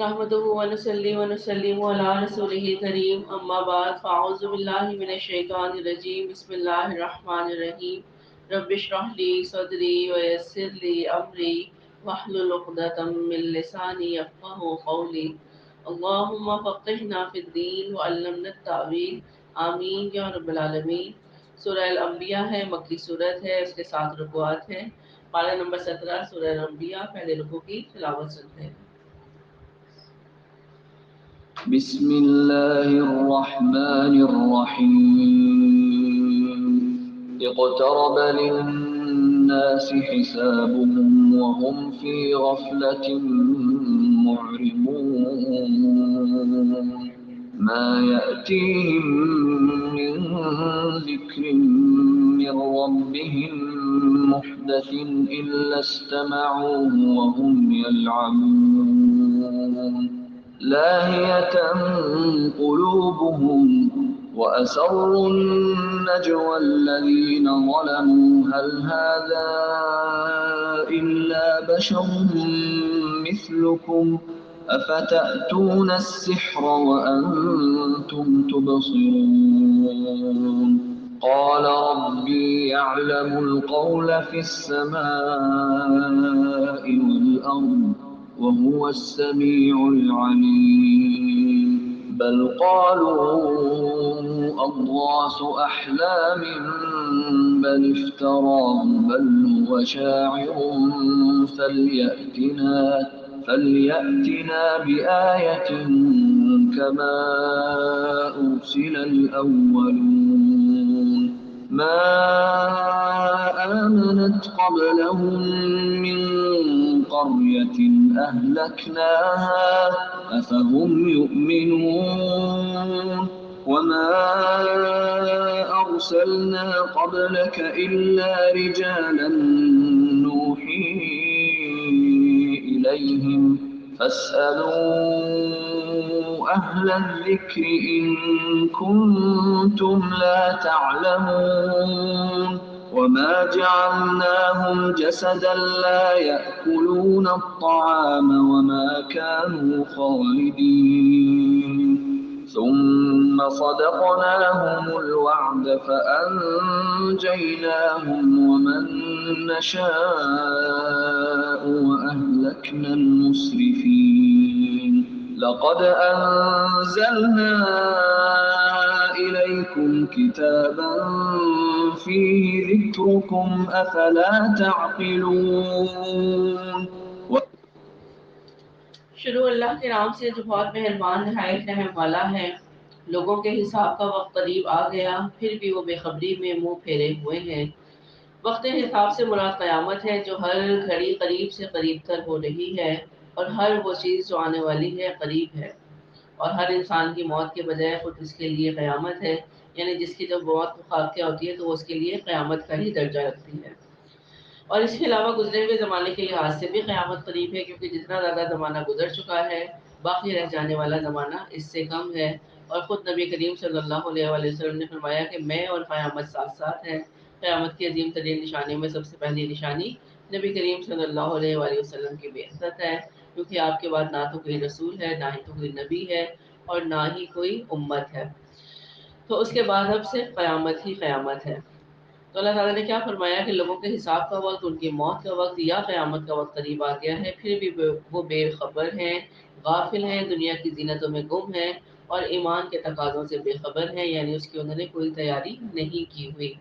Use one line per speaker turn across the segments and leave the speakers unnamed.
نحمده ونصلي ونسلم على رسوله الكريم أما بعد فأعوذ بالله من الشيطان الرجيم بسم الله الرحمن الرحيم رب اشرح لي صدري ويسر لي أمري واحلل عقدة من لساني يفقهوا قولي اللهم فقهنا في الدين وعلمنا التأويل آمین یا رب العالمین۔ سورہ الانبیاء ہے، مکی صورت ہے، اس کے 7 رکوعات ہیں۔ پارہ نمبر 17 سورہ الانبیاء، پہلے رکوع کی تلاوت سنتے ہیں۔
بسم الله الرحمن الرحيم اقترب للناس حسابهم وهم في غفلة معرضون ما يأتيهم من ذكر من ربهم محدث إلا استمعوه وهم يلعبون لاهية قلوبهم وأسروا النجوى الذين ظلموا هل هذا إلا بشر مثلكم أفتأتون السحر وأنتم تبصرون قال ربي يعلم القول في السماء والأرض وهو السميع العليم بل قالوا أضغاث أحلام بل افتراه بل هو شاعر فليأتنا بآية كما أرسل الأولون ما آمنت قبلهم من قرية أهلكناها أفهم يؤمنون وما أرسلنا قبلك إلا رجالا نوحي إليهم فاسألوا أهل الذكر إن كنتم لا تعلمون وما جعلناهم جسدا لا يأكلون الطعام وما كانوا خالدين ثم صدقناهم الوعد فأنجيناهم ومن نشاء وأهلكنا المسرفين لقد أنزلنا إليكم كتابا فيه ذكركم أفلا تعقلون
شروع اللہ کے نام سے جو بہت مہربان نہایت رحم والا ہے۔ لوگوں کے حساب کا وقت قریب آ گیا، پھر بھی وہ بے خبری میں منہ پھیرے ہوئے ہیں۔ وقت حساب سے مراد قیامت ہے، جو ہر گھڑی قریب سے قریب تر ہو رہی ہے، اور ہر وہ چیز جو آنے والی ہے قریب ہے، اور ہر انسان کی موت کے بجائے خود اس کے لیے قیامت ہے، یعنی جس کی جب موت واقع ہوتی ہے تو وہ اس کے لیے قیامت کا ہی درجہ رکھتی ہے۔ اور اس کے علاوہ گزرے ہوئے زمانے کے لحاظ سے بھی قیامت قریب ہے، کیونکہ جتنا زیادہ زمانہ گزر چکا ہے، باقی رہ جانے والا زمانہ اس سے کم ہے۔ اور خود نبی کریم صلی اللہ علیہ وآلہ وسلم نے فرمایا کہ میں اور قیامت ساتھ ساتھ ہیں۔ قیامت کی عظیم ترین نشانیوں میں سب سے پہلی نشانی نبی کریم صلی اللہ علیہ وآلہ وسلم کی بعثت ہے، کیونکہ آپ کے بعد نہ تو کوئی رسول ہے، نہ ہی تو کوئی نبی ہے، اور نہ ہی کوئی امت ہے، تو اس کے بعد اب سے قیامت ہی قیامت ہے۔ تو اللہ تعالیٰ نے کیا فرمایا کہ لوگوں کے حساب کا وقت، ان کی موت کا وقت یا قیامت کا وقت قریب آ گیا ہے، پھر بھی وہ بے خبر ہیں، غافل ہیں، دنیا کی زینتوں میں گم ہیں، اور ایمان کے تقاضوں سے بے خبر ہیں، یعنی اس کی انہوں نے کوئی تیاری نہیں کی ہوئی۔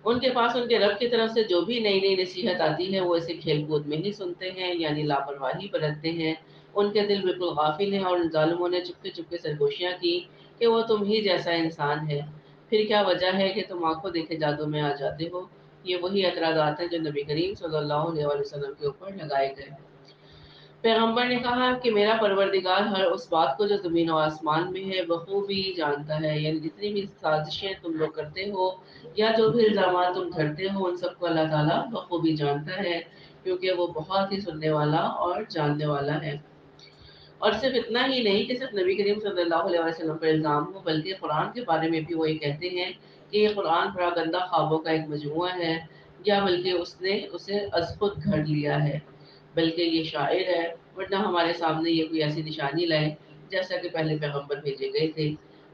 ان کے پاس ان کے رب کی طرف سے جو بھی نئی نئی نصیحت آتی ہے وہ اسے کھیل کود میں ہی سنتے ہیں، یعنی لاپرواہی برتتے ہیں۔ ان کے دل بالکل غافل ہیں، اور ان ظالموں نے چپکے چپکے سرگوشیاں کی کہ وہ تم ہی جیسا انسان ہے، پھر کیا وجہ ہے کہ تم آنکھوں دیکھے جادو میں آ جاتے ہو۔ یہ وہی اعتراضات ہیں جو نبی کریم صلی اللہ علیہ وآلہ وسلم کے اوپر لگائے گئے۔ پیغمبر نے کہا کہ میرا پروردگار ہر اس بات کو جو زمین و آسمان میں ہے بخوبی جانتا ہے، یعنی جتنی بھی سازشیں تم لوگ کرتے ہو یا جو بھی الزامات تم دھرتے ہو، ان سب کو اللہ تعالیٰ بخوبی جانتا ہے، کیونکہ وہ بہت ہی سننے والا اور جاننے والا ہے۔ اور صرف اتنا ہی نہیں کہ صرف نبی کریم صلی اللہ علیہ وسلم پر الزام ہو، بلکہ قرآن کے بارے میں بھی وہ یہ کہتے ہیں کہ یہ قرآن بڑا گندہ خوابوں کا ایک مجموعہ ہے، یا بلکہ اس نے اسے از خود گھڑ لیا ہے۔ بلکہ یہ شاعر ہے، ورنہ ہمارے سامنے یہ کوئی ایسی نشانی لائے جیسا کہ پہلے پیغمبر بھیجے گئے تھے۔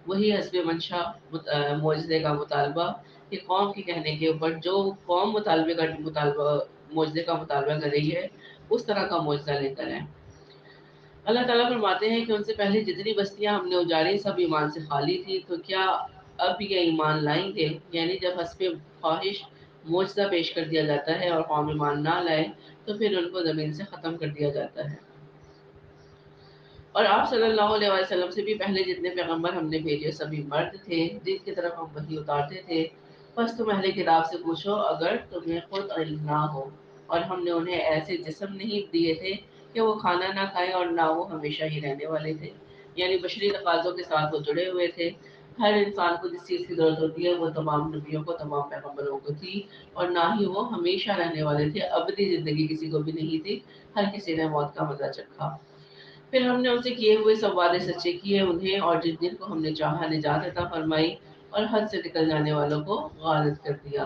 وہی حسب منشا معجزے کا مطالبہ کہ قوم کے کہنے کے اوپر جو قوم معجزے کا مطالبہ کر رہی ہے اس طرح کا معجزہ لے کر ہے۔ اللہ تعالیٰ فرماتے ہیں کہ ان سے پہلے جتنی بستیاں ہم نے اجاڑی سب ایمان سے خالی تھی، تو کیا اب یہ ایمان لائیں گے؟ یعنی جب حسب خواہش معجزہ پیش کر دیا جاتا ہے اور قوم ایمان نہ لائے تو پھر ان کو زمین سے ختم کر دیا جاتا ہے۔ اور آپ صلی اللہ علیہ وسلم سے بھی پہلے جتنے پیغمبر ہم نے بھیجے سبھی مرد تھے جن کی طرف ہم وحی اتارتے تھے۔ بس تم اہل کتاب سے پوچھو اگر تمہیں خود علم نہ ہو، اور ہم نے انہیں ایسے جسم نہیں دیے تھے کہ وہ کھانا نہ کھائیں اور نہ وہ ہمیشہ ہی رہنے والے تھے، یعنی بشری تقاضوں کے ساتھ وہ جڑے ہوئے تھے۔ ہر انسان کو جس چیز کی ضرورت ہوتی ہے وہ تمام نبیوں کو تمام پیغمبروں کو تھی، اور نہ ہی وہ ہمیشہ رہنے والے تھے، ابدی زندگی کسی کو بھی نہیں تھی، ہر کسی نے موت کا مزہ چکھا۔ پھر ہم نے ان سے کیے ہوئے سب وعدے سچے کیے انہیں، اور جن جن کو ہم نے چاہا نجات عطا فرمائی اور حد سے نکل جانے والوں کو غارت کر دیا۔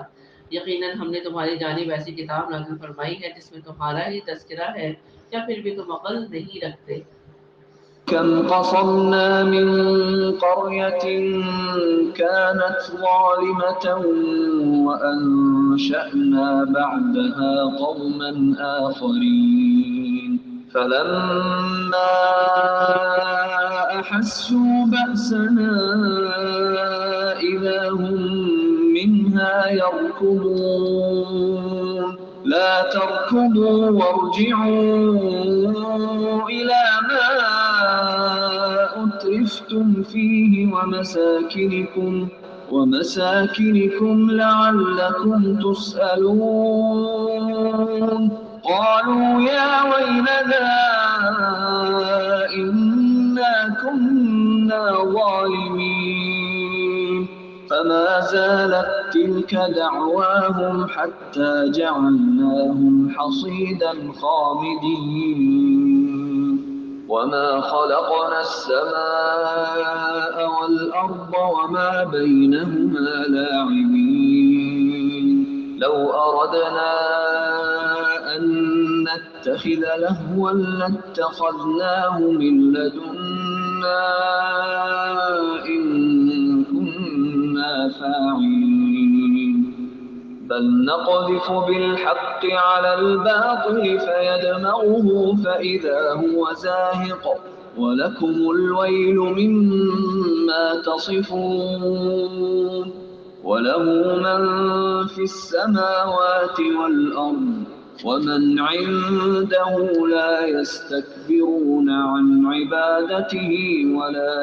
یقیناً ہم نے تمہاری جانب ایسی کتاب نازل فرمائی ہے جس میں تمہارا ہی تذکرہ ہے، کیا پھر بھی تم عقل نہیں رکھتے؟
كم قصمنا من قرية كانت ظالمة وأنشأنا بعدها قوما آخرين فلما أحسوا بأسنا إذا هم منها يركضون لا تركضوا وارجعوا إلى ما أترفتم فيه ومساكنكم لعلكم تسألون قالوا يا ويلنا إنا كنا ظالمين فما زالت تلك دعواهم حتى جعلناهم حصيدا خامدين وما خلقنا السماء والأرض وما بينهما لاعبين لو أردنا أن نتخذ لهوا لاتخذناه من لدنا إن كنا فاعلين بل نقذف بالحق على الباطل فيدمغه فإذا هو زاهق ولكم الويل مما تصفون وله من في السماوات والأرض ومن عنده لا يستكبرون عن عبادته ولا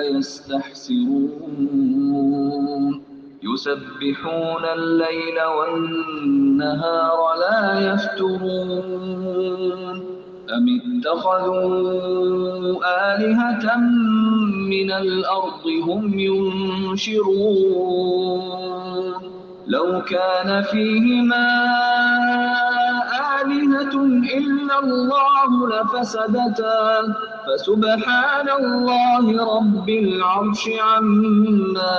يستحسرون يسبحون الليل والنهار لا يفترون أم اتخذوا آلهة من الأرض هم ينشرون لو كان فيهما آلهة إلا الله لفسدتا فسبحان الله رب العرش عما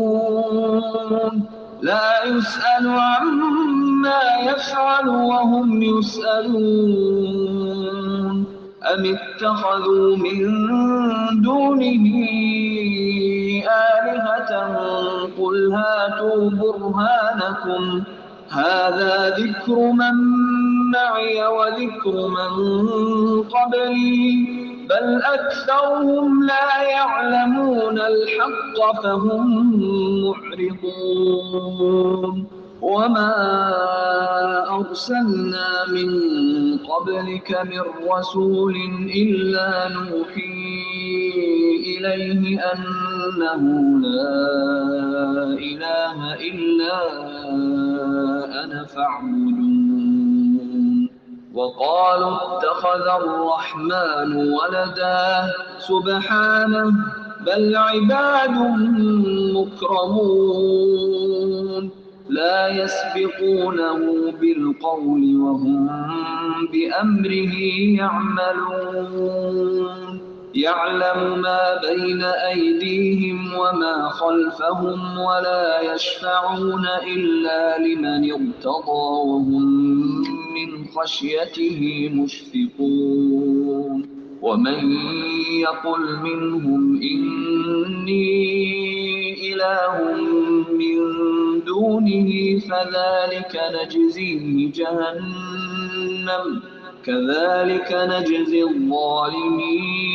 يصفون لا يسأل عما يفعل وهم يسألون أم اتخذوا من دونه آلهة قل هاتوا برهانكم هذا ذكر من معي وذكر من قبلي بل أكثرهم لا يعلمون الحق فهم معرضون وما أرسلنا من قبلك من رسول إلا نوحي إليه أنه لا إله إلا أنا فاعبدون وقالوا اتخذ الرحمن ولدا سبحانه بل عباد مكرمون لا يسبقونه بالقول وهم بأمره يعملون يعلم ما بين أيديهم وما خلفهم ولا يشفعون إلا لمن ارتضى وهم من خشيته مشفقون ومن يقل منهم إني إله من دونه فذلك نجزيه جهنم كذلك نجزي الظالمين.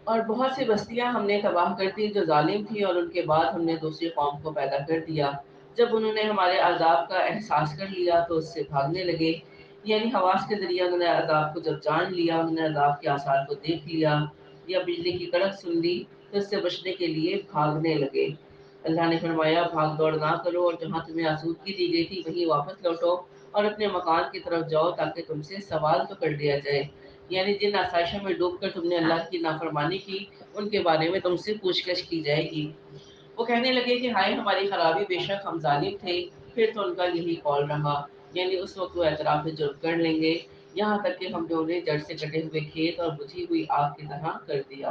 اور بہت سی بستیاں ہم نے تباہ کر دی جو ظالم تھی، اور ان کے بعد ہم نے دوسری قوم کو پیدا کر دیا. جب انہوں نے ہمارے عذاب کا احساس کر لیا تو اس سے بھاگنے لگے، یعنی حواس کے ذریعے انہوں نے عذاب کو جب جان لیا، انہوں نے عذاب کے آثار کو دیکھ لیا یا بجلی کی کڑک سن لی تو اس سے بچنے کے لیے بھاگنے لگے. اللہ نے فرمایا بھاگ دوڑ نہ کرو، اور جہاں تمہیں آسودگی دی گئی تھی وہیں واپس لوٹو اور اپنے مکان کی طرف جاؤ تاکہ تم سے سوال تو کر لیا جائے. یعنی جن آسائشوں میں ڈوب کر تم نے اللہ کی نافرمانی کی ان کے بارے میں تم سے پوچھ گچھ کی جائے گی. وہ کہنے لگے کہ ہائے ہماری خرابی، بے شک ہم ظالم تھے. پھر تو ان کا یہی قول رہا، یعنی اس وقت وہ اعتراف جرم کر لیں گے، یہاں تک کہ ہم نے انہیں جڑ سے کٹے ہوئے کھیت اور بجھی ہوئی آگ کی طرح کر دیا.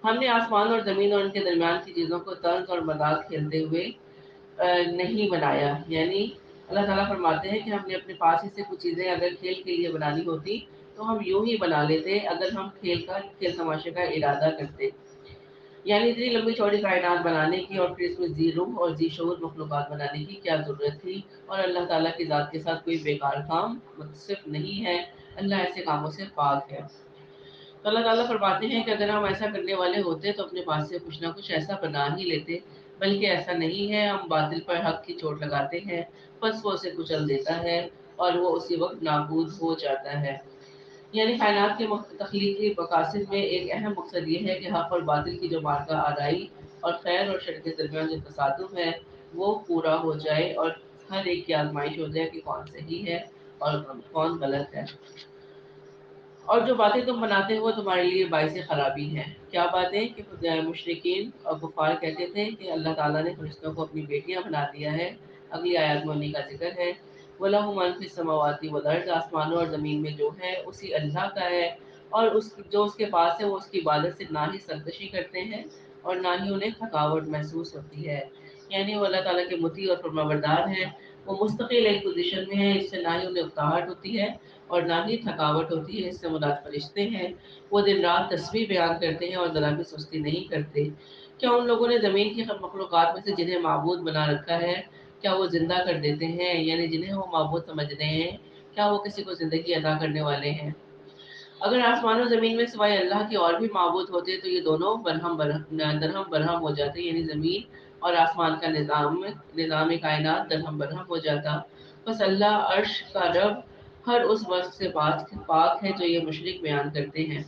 ہم نے آسمان اور زمین اور ان کے درمیان کی چیزوں کو طنز اور مذاق کھیلتے ہوئے نہیں بنایا. یعنی اللہ تعالیٰ فرماتے ہیں کہ ہم نے اپنے پاس ہی سے کچھ چیزیں اگر کھیل کے لیے بنانی ہوتی تو ہم یوں ہی بنا لیتے اگر ہم کھیل تماشے کا ارادہ کرتے. یعنی اتنی لمبی چوڑی کائنات بنانے کی اور پھر اس میں ذی روح اور ذی شعور مخلوقات بنانے کی کیا ضرورت تھی؟ اور اللہ تعالیٰ کی ذات کے ساتھ کوئی بیکار کام متصف نہیں ہے، اللہ ایسے کاموں سے پاک ہے. تو اللہ تعالیٰ فرماتے ہیں کہ اگر ہم ایسا کرنے والے ہوتے تو اپنے پاس سے کچھ نہ کچھ ایسا بنا ہی لیتے، بلکہ ایسا نہیں ہے، ہم باطل پر حق کی چوٹ لگاتے ہیں بس وہ اسے کچل دیتا ہے اور وہ اسی وقت نابود ہو جاتا ہے. یعنی کائنات کے تخلیقی مقاصد میں ایک اہم مقصد یہ ہے کہ حق اور باطل کی جو مارکہ آرائی اور خیر اور شر کے درمیان جو تصادم ہے وہ پورا ہو جائے اور ہر ایک کی آزمائش ہو جائے کہ کون صحیح ہے اور کون غلط ہے. اور جو باتیں تم بناتے ہو وہ تمہارے لیے باعث خرابی ہے. کیا باتیں کہ مشرکین اور کفار کہتے تھے کہ اللہ تعالیٰ نے فرشتوں کو اپنی بیٹیاں بنا دیا ہے. اگلی آیات میں انہیں کا ذکر ہے. وَلَهُ مَن فِي السَّمَاوَاتِ وَالْأَرْضِ، آسمانوں اور زمین میں جو ہے اسی اللہ کا ہے، اور جو اس کے پاس ہے وہ اس کی عبادت سے نہ ہی سرکشی کرتے ہیں اور نہ ہی انہیں تھکاوٹ محسوس ہوتی ہے. یعنی وہ اللہ تعالیٰ کے مطیع اور فرمانبردار ہیں، وہ مستقل ایک پوزیشن میں ہیں، اس سے نہ ہی انہیں اکتاہٹ ہوتی ہے اور نہ ہی تھکاوٹ ہوتی ہے. اس سے مراد فرشتے ہیں، وہ دن رات تسبیح بیان کرتے ہیں اور ذرا بھی سستی نہیں کرتے. کیا ان لوگوں نے زمین کی مخلوقات میں سے جنہیں معبود بنا رکھا ہے کیا وہ زندہ کر دیتے ہیں؟ یعنی جنہیں وہ معبود سمجھ رہے ہیں کیا وہ کسی کو زندگی عطا کرنے والے ہیں؟ اگر آسمان و زمین میں سوائے اللہ کے اور بھی معبود ہوتے تو یہ دونوں درہم برہم ہو جاتے، یعنی زمین اور آسمان کا نظام کائنات درہم برہم ہو جاتا. بس اللہ عرش کا رب ہر اس وصف سے پاک ہے جو یہ مشرک بیان کرتے ہیں.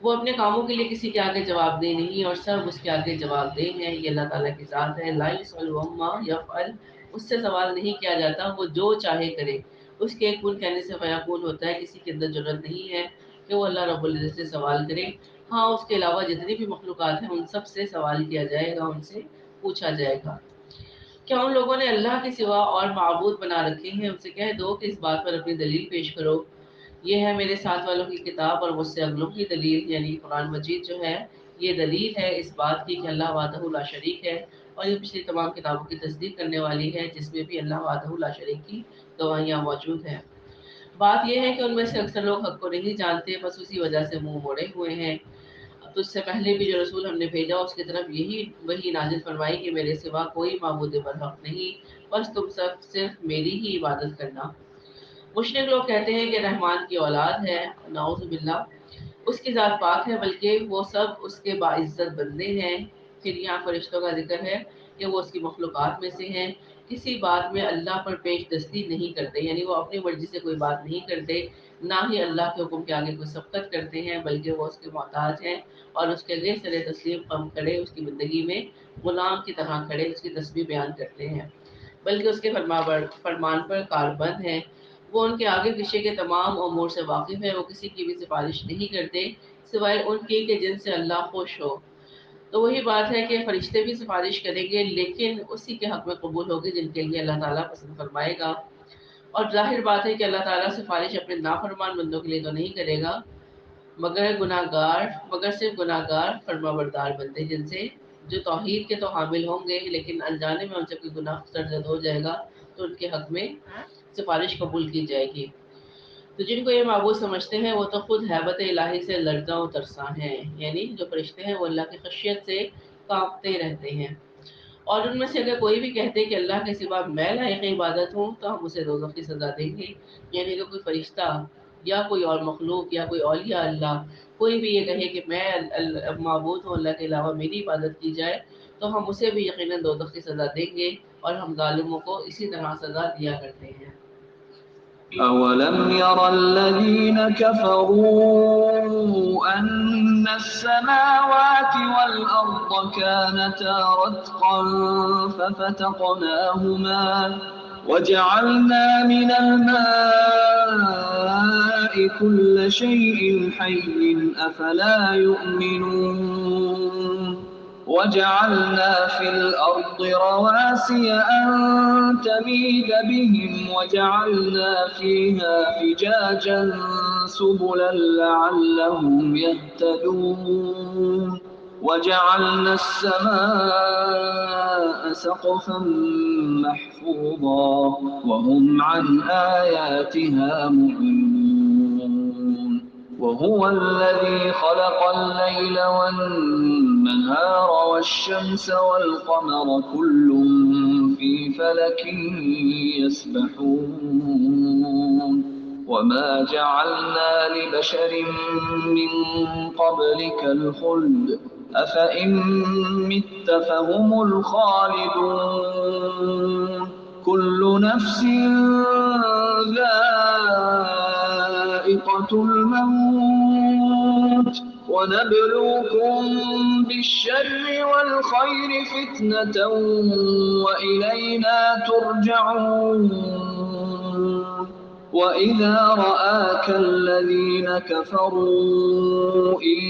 وہ اپنے کاموں کے لیے کسی کے آگے جواب دہ نہیں اور سب اس کے آگے جواب دہ ہیں. یہ اللہ تعالیٰ کی ذات ہے. لا یسأل عما یفعل، اس سے سوال نہیں کیا جاتا، وہ جو چاہے کرے. اس کے کن کہنے سے فیکون ہوتا ہے. کسی کے اندر ضرورت نہیں ہے کہ وہ اللہ رب العزت سے سوال کرے. ہاں اس کے علاوہ جتنی بھی مخلوقات ہیں ان سب سے سوال کیا جائے گا، ان سے پوچھا جائے گا. کیا ان لوگوں نے اللہ کے سوا اور معبود بنا رکھے ہیں؟ ان سے کہہ دو کہ اس بات پر اپنی دلیل پیش کرو. یہ ہے میرے ساتھ والوں کی کتاب اور مجھ سے اگلوں کی دلیل، یعنی قرآن مجید جو ہے یہ دلیل ہے اس بات کی کہ اللہ وحدہ لا شریک ہے، اور یہ پچھلی تمام کتابوں کی تصدیق کرنے والی ہے جس میں بھی اللہ وحدہ لا شریک کی گواہیاں موجود ہیں. بات یہ ہے کہ ان میں سے اکثر لوگ حق کو نہیں جانتے، بس اسی وجہ سے منہ موڑے ہوئے ہیں. تو اس سے پہلے بھی جو رسول ہم نے بھیجا اس کی طرف یہی وہی نازل فرمائی کہ میرے سوا کوئی معبود برحق نہیں، بس تم سب صرف میری ہی عبادت کرنا. مشرک لوگ کہتے ہیں کہ رحمان کی اولاد ہے، نعوذ باللہ، اس کی ذات پاک ہے بلکہ وہ سب اس کے باعزت بندے ہیں. پھر یہاں فرشتوں کا ذکر ہے کہ وہ اس کی مخلوقات میں سے ہیں. کسی بات میں اللہ پر پیش دستی نہیں کرتے، یعنی وہ اپنی مرضی سے کوئی بات نہیں کرتے، نہ ہی اللہ کے حکم کے آگے کوئی سبقت کرتے ہیں، بلکہ وہ اس کے محتاج ہیں اور اس کے غیر سر تسلیم قم کھڑے اس کی زندگی میں غلام کی طرح کھڑے اس کی تسبیح بیان کرتے ہیں، بلکہ اس کے فرمان پر کاربند ہیں. وہ ان کے آگے پیچھے کے تمام امور سے واقف ہے. وہ کسی کی بھی سفارش نہیں کرتے سوائے ان کی کہ جن سے اللہ خوش ہو. تو وہی بات ہے کہ فرشتے بھی سفارش کریں گے لیکن اسی کے حق میں قبول ہوگی جن کے لیے اللہ تعالیٰ پسند فرمائے گا. اور ظاہر بات ہے کہ اللہ تعالیٰ سفارش اپنے نافرمان بندوں کے لیے تو نہیں کرے گا مگر صرف گناہ گار فرما بردار بندے جن سے جو توحید کے تو حامل ہوں گے لیکن انجانے میں ان سے کوئی گناہ سرزد ہو جائے گا تو ان کے حق میں سفارش قبول کی جائے گی۔ تو جن کو یہ معبود سمجھتے ہیں وہ تو خود ہیبت الہی سے لرزاں و ترساں ہیں، یعنی جو فرشتے ہیں وہ اللہ کی خشیت سے کانپتے رہتے ہیں۔ اور ان میں سے اگر کوئی بھی کہتے کہ اللہ کے سوا میں لائق عبادت ہوں تو ہم اسے دوزخ کی سزا دیں گے، یعنی کہ کوئی فرشتہ یا کوئی اور مخلوق یا کوئی اولیاء اللہ کوئی بھی یہ کہے کہ میں معبود ہوں، اللہ کے علاوہ میری عبادت کی جائے تو ہم اسے بھی یقیناً دوزخ کی سزا دیں گے، اور ہم ظالموں کو اسی طرح سزا دیا کرتے ہیں۔
أولم ير الذين كفروا أن السماوات والأرض كانتا رتقا ففتقناهما وجعلنا من الماء كل شيء حي أفلا يؤمنون وجعلنا في الأرض رواسي أن تميد بهم وجعلنا فيها فجاجا سبلا لعلهم يهتدون وجعلنا السماء سقفا محفوظا وهم عن آياتها معرضون وهو الذي خلق الليل والنهار والشمس والقمر كل في فلك يسبحون وما جعلنا لبشر من قبلك الخلد أفإن مت فهم الخالدون كل نفس ذائقة الموت ونبلوكم بالشر والخير فتنة وإلينا ترجعون وإذا رآك الذين كفروا إن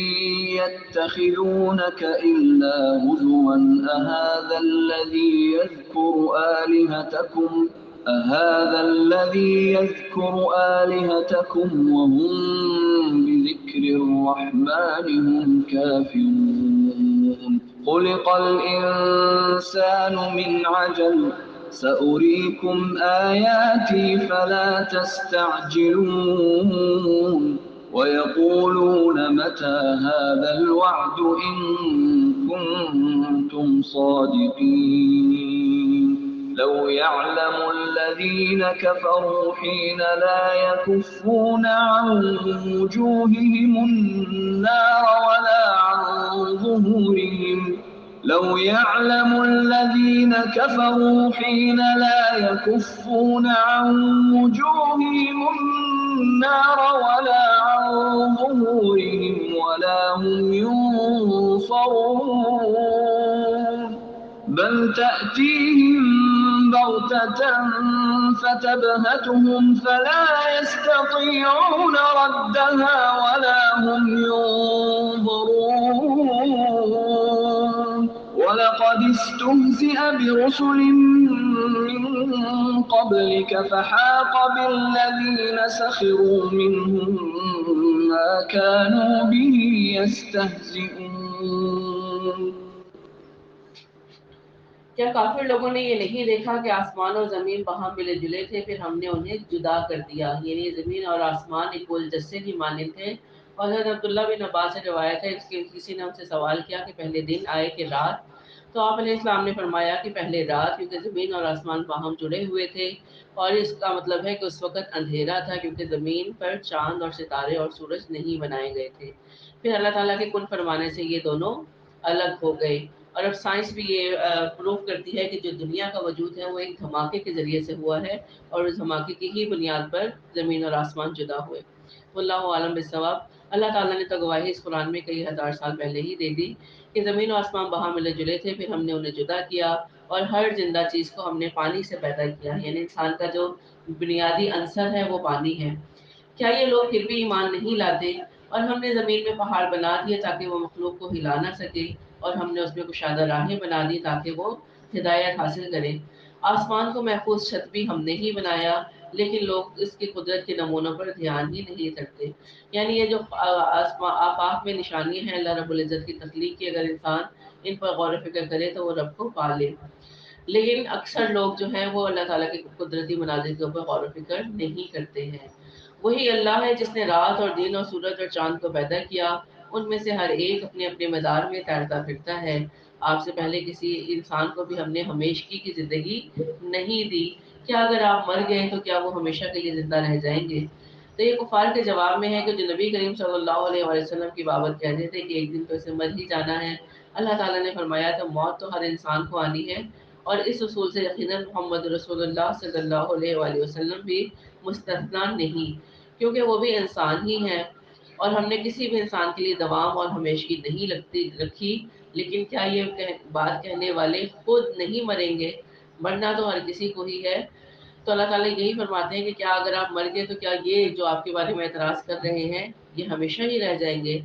يتخذونك إلا هزوا أهذا الذي يذكر آلهتكم وهم بذكر الرحمن هم كافرون خلق الإنسان من عجل سأريكم آياتي فلا تستعجلون ويقولون متى هذا الوعد إن كنتم صادقين لو يعلم الذين كفروا حين لا يكفون عن وجوههم النار ولا عن ظهورهم لو يعلم الذين كفروا حين لا يكفون عن وجوههم النار ولا عن ظهورهم ولا هم ينصرون بل تأتيهم بغتة فتبهتهم فلا يستطيعون ردها ولا هم ينظرون ولقد استهزئ برسل من قبلك فحاق بالذين سخروا منهم ما كانوا به يستهزئون
کیا کافر لوگوں نے یہ نہیں دیکھا کہ آسمان اور زمین باہم ملے جلے تھے پھر ہم نے انہیں جدا کر دیا، یعنی زمین اور آسمان ایک گول جسے کی مانند تھے۔ اور حضرت عبداللہ بن عباس سے روایت ہے کہ کسی نے ہم سے سوال کیا کہ پہلے دن آئے کہ رات، تو آپ علیہ السلام نے فرمایا کہ پہلے رات، کیونکہ زمین اور آسمان باہم جڑے ہوئے تھے، اور اس کا مطلب ہے کہ اس وقت اندھیرا تھا کیونکہ زمین پر چاند اور ستارے اور سورج نہیں بنائے گئے تھے۔ پھر اللہ تعالیٰ کے کن فرمانے سے یہ دونوں الگ ہو گئے۔ اور اب سائنس بھی یہ پروف کرتی ہے کہ جو دنیا کا وجود ہے وہ ایک دھماکے کے ذریعے سے ہوا ہے، اور اس دھماکے کی ہی بنیاد پر زمین اور آسمان جدا ہوئے۔ واللہ عالم بالصواب۔ اللہ تعالیٰ نے تو گواہی اس قرآن میں کئی ہزار سال پہلے ہی دے دی کہ زمین و آسمان باہم ملے جلے تھے، پھر ہم نے انہیں جدا کیا، اور ہر زندہ چیز کو ہم نے پانی سے پیدا کیا، یعنی انسان کا جو بنیادی عنصر ہے وہ پانی ہے۔ کیا یہ لوگ پھر بھی ایمان نہیں لاتے؟ اور ہم نے زمین میں پہاڑ بنا دیے تاکہ وہ مخلوق کو ہلا نہ سکے، اور ہم نے اس میں کشادہ راہیں بنا دی تاکہ وہ ہدایت حاصل کریں۔ آسمان کو محفوظ چھت بھی ہم نے ہی بنایا، لیکن لوگ اس کی قدرت کے نمونوں پر دھیان ہی نہیں کرتے۔ یعنی یہ جو آفاق میں نشانیاں ہیں اللہ رب العزت کی تخلیق کی، اگر انسان ان پر غور و فکر کرے تو وہ رب کو پا لے۔ لیکن اکثر لوگ جو ہیں وہ اللہ تعالیٰ کے قدرتی مناظر کے اوپر غور و فکر نہیں کرتے ہیں۔ وہی اللہ ہے جس نے رات اور دن اور سورج اور چاند کو پیدا کیا، ان میں سے ہر ایک اپنے اپنے مدار میں تیرتا پھرتا ہے۔ آپ سے پہلے کسی انسان کو بھی ہم نے ہمیشگی کی زندگی نہیں دی، کیا اگر آپ مر گئے تو کیا وہ ہمیشہ کے لیے زندہ رہ جائیں گے؟ تو یہ کفار کے جواب میں ہے کہ جو نبی کریم صلی اللہ علیہ وسلم کی بابت کہتے تھے کہ ایک دن تو اسے مر ہی جانا ہے، اللہ تعالیٰ نے فرمایا تو موت تو ہر انسان کو آنی ہے، اور اس اصول سے یقیناً محمد رسول اللہ صلی اللہ علیہ وآلہ وسلم بھی مستثنا نہیں، کیونکہ وہ بھی انسان ہی ہیں، اور ہم نے کسی بھی انسان کے لیے دوام اور ہمیشگی نہیں رکھی۔ لیکن کیا یہ بات کہنے والے خود نہیں مریں گے؟ مرنا تو ہر کسی کو ہی ہے۔ تو اللہ تعالیٰ یہی فرماتے ہیں کہ کیا اگر آپ مر گئے تو کیا یہ جو آپ کے بارے میں اعتراض کر رہے ہیں یہ ہمیشہ ہی رہ جائیں گے؟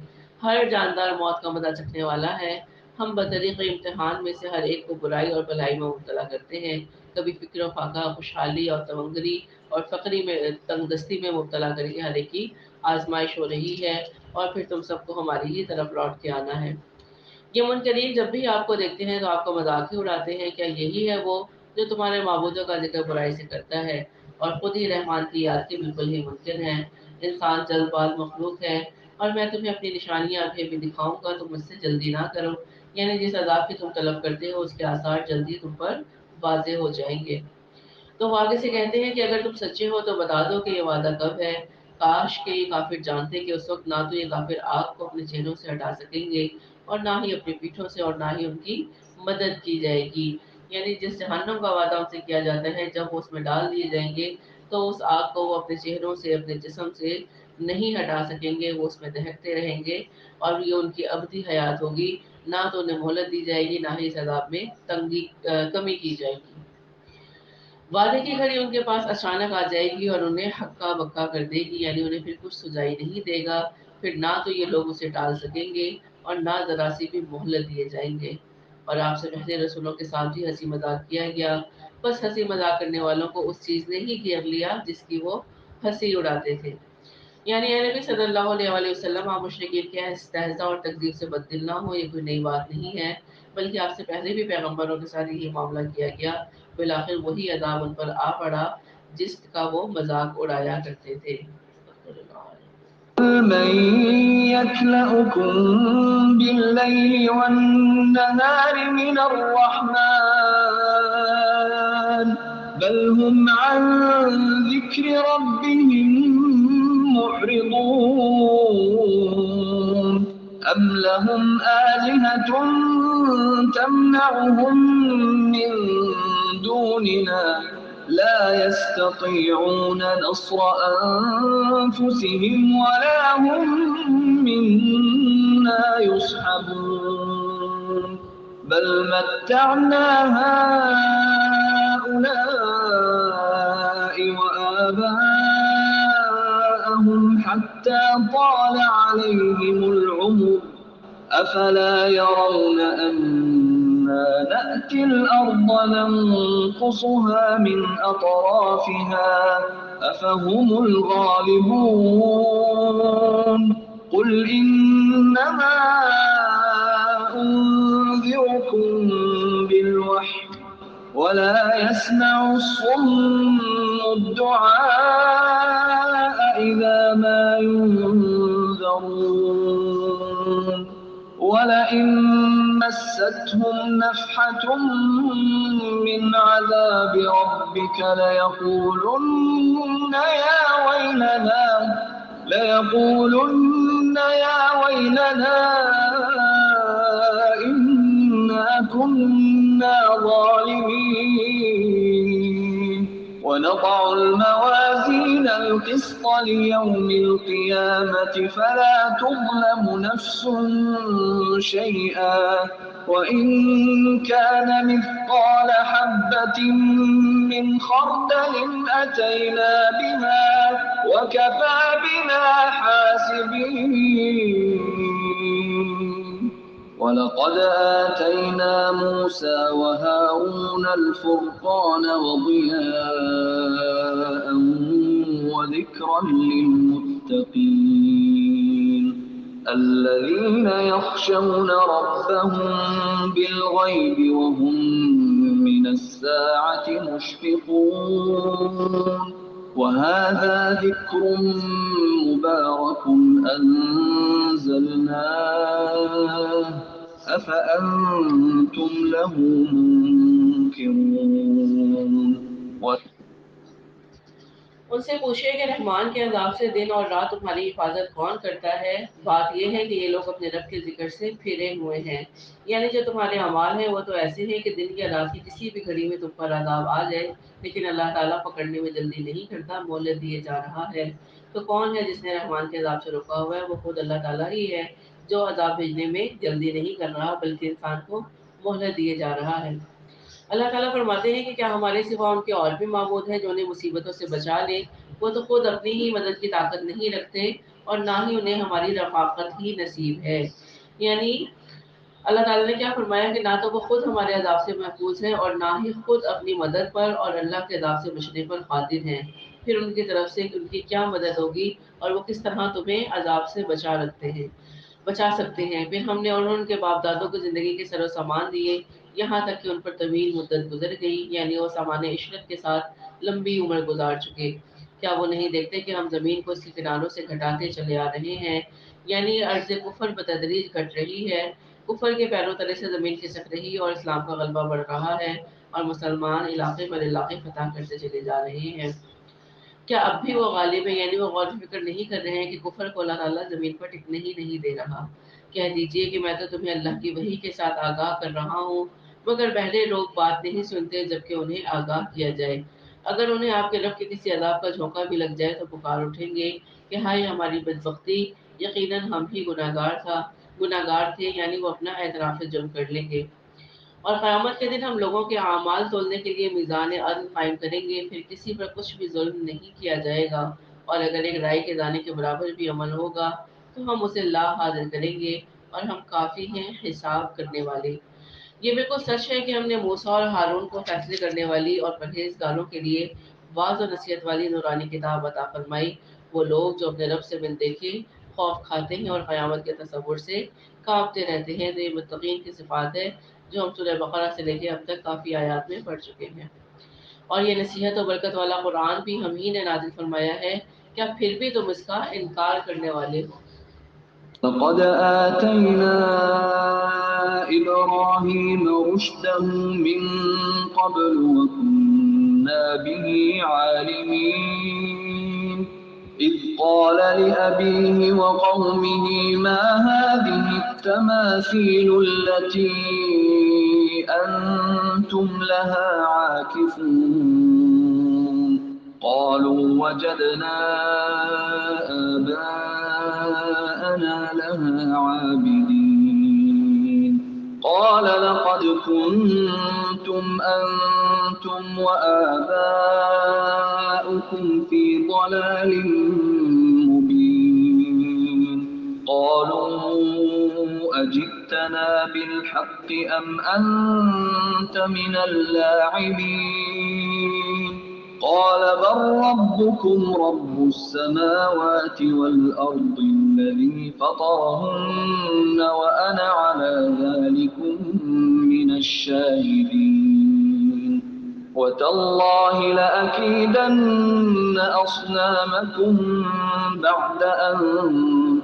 ہر جاندار موت کا مزہ چکھنے والا ہے۔ ہم بطریق امتحان میں سے ہر ایک کو برائی اور بھلائی میں مبتلا کرتے ہیں، کبھی فکر و فاقہ، خوشحالی اور تمنگری اور فقری میں تنگ دستی میں مبتلا کر کے ہر ایک کی آزمائش ہو رہی ہے، اور پھر تم سب کو ہماری ہی طرف لوٹ کے آنا ہے۔ یہ منکرین جب بھی آپ کو دیکھتے ہیں تو آپ کو مذاق ہی اڑاتے ہیں، کیا یہی ہے وہ جو تمہارے معبودوں کا ذکر برائی سے کرتا ہے اور خود ہی رحمان کی یاد کے بالکل ہی منکر ہیں؟ انسان جلد باز مخلوق ہے، اور میں تمہیں اپنی نشانیاں ابھی بھی دکھاؤں گا، تم مجھ سے جلدی نہ کرو، یعنی جس عذاب کی تم طلب کرتے ہو اس کے آثار جلدی تم پر واضح ہو جائیں گے۔ تو وہ آگے سے کہتے ہیں کہ اگر تم سچے ہو تو بتا دو کہ یہ وعدہ کب ہے، کاش کہ یہ کافر جانتے کہ اس وقت نہ تو یہ کافر آگ کو اپنے چہروں سے ہٹا سکیں گے اور نہ ہی اپنی پیٹھوں سے، اور نہ ہی ان کی مدد کی جائے گی۔ یعنی جس جہنم کا وعدہ ان سے کیا جاتا ہے، جب وہ اس میں ڈال دیے جائیں گے تو اس آگ کو وہ اپنے چہروں سے، اپنے جسم سے نہیں ہٹا سکیں گے، وہ اس میں دہکتے رہیں گے، اور یہ ان کی ابدی حیات ہوگی، نہ تو انہیں مہلت دی جائے گی، نہ ہی اس عذاب میں کمی کی جائے گی۔ وعدے کی گھڑی ان کے پاس اچانک آ جائے گی اور انہیں ہکا بکا کر دے گی، یعنی انہیں پھر کچھ سجائی نہیں دے گا، پھر نہ تو یہ لوگ اسے ٹال سکیں گے اور نہ ذرا سی بھی مہلت دیے جائیں گے۔ اور آپ سے پہلے رسولوں کے ساتھ بھی ہنسی مذاق کیا گیا، بس ہنسی مذاق کرنے والوں کو اس چیز نے ہی گھیر لیا جس کی وہ ہنسی اڑاتے تھے۔ یعنی اے نبی صلی اللہ علیہ وآلہ وسلم، آپ مشرکین کے استہزاء اور تکذیب سے بددل نہ ہو، یہ کوئی نئی بات نہیں ہے، بلکہ آپ سے پہلے بھی پیغمبروں کے ساتھ یہی معاملہ کیا گیا، بالآخر وہی عذاب ان پر آ پڑا جس کا وہ مذاق اڑایا کرتے تھے۔
من يكلؤكم بالليل والنهار من الرحمن بل هم عن ذكر ربهم معرضون أم لهم آلهة تمنعهم من دوننا لا يستطيعون نصر أنفسهم ولا هم منا يصحبون بل متعنا هؤلاء وآباءهم حتى طال عليهم العمر أفلا يرون أنا نأتي الأرض ننقصها من أطرافها أفهم الغالبون قل إنما أنذركم بالوحي ولا يسمع الصم الدعاء إذا ما ينذرون ولئن مستهم نفحة من عذاب ربك ليقولن يا ويلنا إنا كنا ظالمين ونضع الموازين القسط ليوم القيامة فلا تظلم نفس شيئا وإن كان مثقال حبة من خردل أتينا بها وكفى بنا حاسبين ولقد آتينا موسى وهارون الفرقان وضياء وذكرا للمتقين الذين يخشون ربهم بالغيب وهم من الساعة مشفقون وهذا ذكر مبارك أنزلناه أفأنتم له منكرون
ان سے پوچھے کہ رحمان کے عذاب سے دن اور رات تمہاری حفاظت کون کرتا ہے؟ بات یہ ہے کہ یہ لوگ اپنے رب کے ذکر سے پھرے ہوئے ہیں، یعنی جو تمہارے اعمال ہیں وہ تو ایسے ہیں کہ دن یا رات کی کسی بھی گھڑی میں تم پر عذاب آ جائے، لیکن اللہ تعالیٰ پکڑنے میں جلدی نہیں کرتا، مہلت دیے جا رہا ہے۔ تو کون ہے جس نے رحمان کے عذاب سے روکا ہوا ہے؟ وہ خود اللہ تعالیٰ ہی ہے جو عذاب بھیجنے میں جلدی نہیں کر رہا بلکہ انسان کو مہلت دیے جا رہا ہے۔ اللہ تعالیٰ فرماتے ہیں کہ کیا ہمارے سوا ان کے اور بھی معبود ہیں جو انہیں مصیبتوں سے بچا لے؟ وہ تو خود اپنی ہی مدد کی طاقت نہیں رکھتے اور نہ ہی انہیں ہماری رفاقت ہی نصیب ہے۔ یعنی اللہ تعالیٰ نے کیا فرمایا کہ نہ تو وہ خود ہمارے عذاب سے محفوظ ہیں اور نہ ہی خود اپنی مدد پر اور اللہ کے عذاب سے بچنے پر قادر ہیں، پھر ان کی طرف سے ان کی کیا مدد ہوگی اور وہ کس طرح تمہیں عذاب سے بچا سکتے ہیں۔ پھر ہم نے ان کے باپ دادوں کو زندگی کے سر و سامان دیے یہاں تک کہ ان پر طویل مدت گزر گئی، یعنی وہ سامان عشرت کے ساتھ لمبی عمر گزار چکے۔ کیا وہ نہیں دیکھتے کہ ہم زمین کو اس کے کناروں سے گھٹاتے چلے آ رہے ہیں؟ یعنی عرض کفر بتدریج گھٹ رہی ہے، کفر کے پیروں تلے سے زمین کھسک رہی اور اسلام کا غلبہ بڑھ رہا ہے اور مسلمان علاقے پر علاقے فتح کرتے چلے جا رہے ہیں۔ کیا اب بھی وہ غالب ہیں؟ یعنی وہ غور و فکر نہیں کر رہے ہیں کہ کفر کو اللہ تعالیٰ زمین پر ٹکنے ہی نہیں دے رہا۔ کہہ دیجئے کہ میں تو تمہیں اللہ کی وحی کے ساتھ آگاہ کر رہا ہوں، مگر بہرے لوگ بات نہیں سنتے جبکہ انہیں آگاہ کیا جائے۔ اگر انہیں آپ کے رب کے کسی عذاب کا جھونکا بھی لگ جائے تو پکار اٹھیں گے کہ ہائے ہماری بدبختی، یقیناً ہم ہی گناہگار تھے، یعنی وہ اپنا اعتراف جرم کر لیں گے۔ اور قیامت کے دن ہم لوگوں کے اعمال تولنے کے لیے میزان عدل قائم کریں گے، پھر کسی پر کچھ بھی ظلم نہیں کیا جائے گا، اور اگر ایک رائے کے دانے کے برابر بھی عمل ہوگا تو ہم اسے لا حاضر کریں گے اور ہم کافی ہیں حساب کرنے والے۔ یہ بالکل سچ ہے کہ ہم نے موسیٰ اور ہارون کو فیصلے کرنے والی اور پرہیزگاروں کے لیے واعظ و نصیحت والی نورانی کتاب عطا فرمائی۔ وہ لوگ جو اپنے رب سے بن دیکھے خوف کھاتے ہیں اور قیامت کے تصور سے کانپتے رہتے ہیں۔ تو یہ متقین کی صفات ہے جو ہم سورہ بقرہ سے لے کے اب تک کافی آیات میں پڑھ چکے ہیں۔ اور یہ نصیحت و برکت والا قرآن بھی ہم ہی نے نازل فرمایا ہے، کیا پھر بھی تم اس کا انکار کرنے والے ہو؟
لقد آتينا إبراهيم رشده من قبل وكنا به عالمين إذ قال لأبيه وقومه ما هذه التماثيل التي أنتم لها عاكفون قالوا وجدنا آباءنا لها عابدين قال لقد كنتم أنتم وآباؤكم في ضلال مبين قالوا أجئتنا بالحق أم أنت من اللاعبين قال بل ربكم رب السماوات والأرض الذي فطرهن وأنا على ذلكم من الشاهدين وتالله لأكيدن أصنامكم بعد أن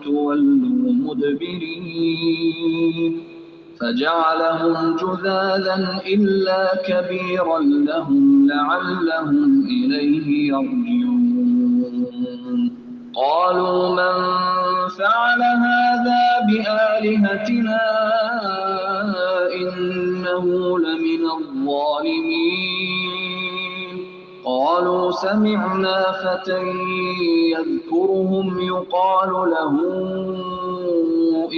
تولوا مدبرين فجعلهم جذاذا إلا كبيرا لهم لعلهم إليه يرجعون قالوا من فعل هذا بآلهتنا إنه لمن الظالمين قالوا سمعنا فتى يذكرهم يقال له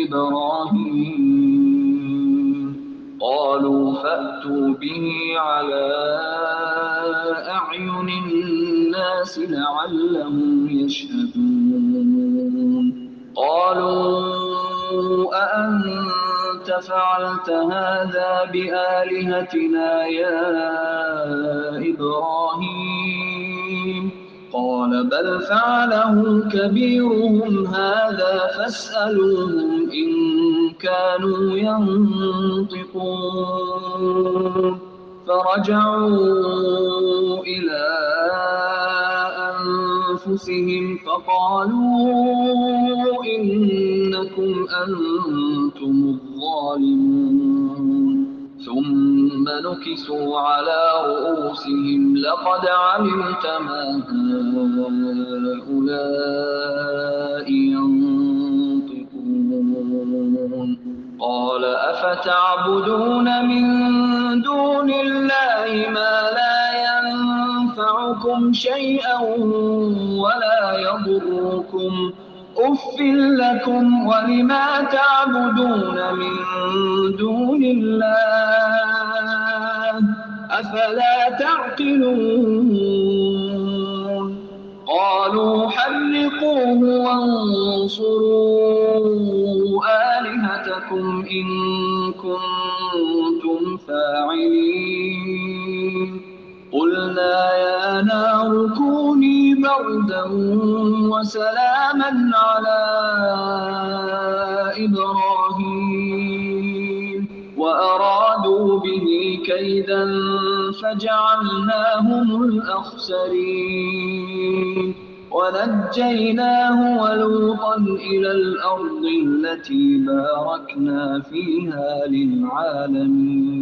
إبراهيم قالوا فأتوا به على أعين الناس لعلهم يشهدون قالوا أأنت فعلت هذا بآلهتنا يا إبراهيم قال بل فعله كبيرهم هذا فاسألوهم إن كانوا ينطقون فرجعوا إلى أنفسهم فقالوا إنكم أنتم الظالمون ثم نكسوا على رؤوسهم لقد علمت ما هؤلاء ينطقون قال أفتعبدون من دون الله ما لا ينفعكم شيئا ولا يضركم أف لكم ولما تعبدون من دون الله أفلا تعقلون قالوا حرقوه وانصروا آلهتكم إن كنتم فاعلين قلنا يا نار كوني بردا وسلاما على إبراهيم وأرادوا به كيدا فجعلناهم الأخسرين ونجيناه ولوطا إلى الأرض التي باركنا فيها للعالمين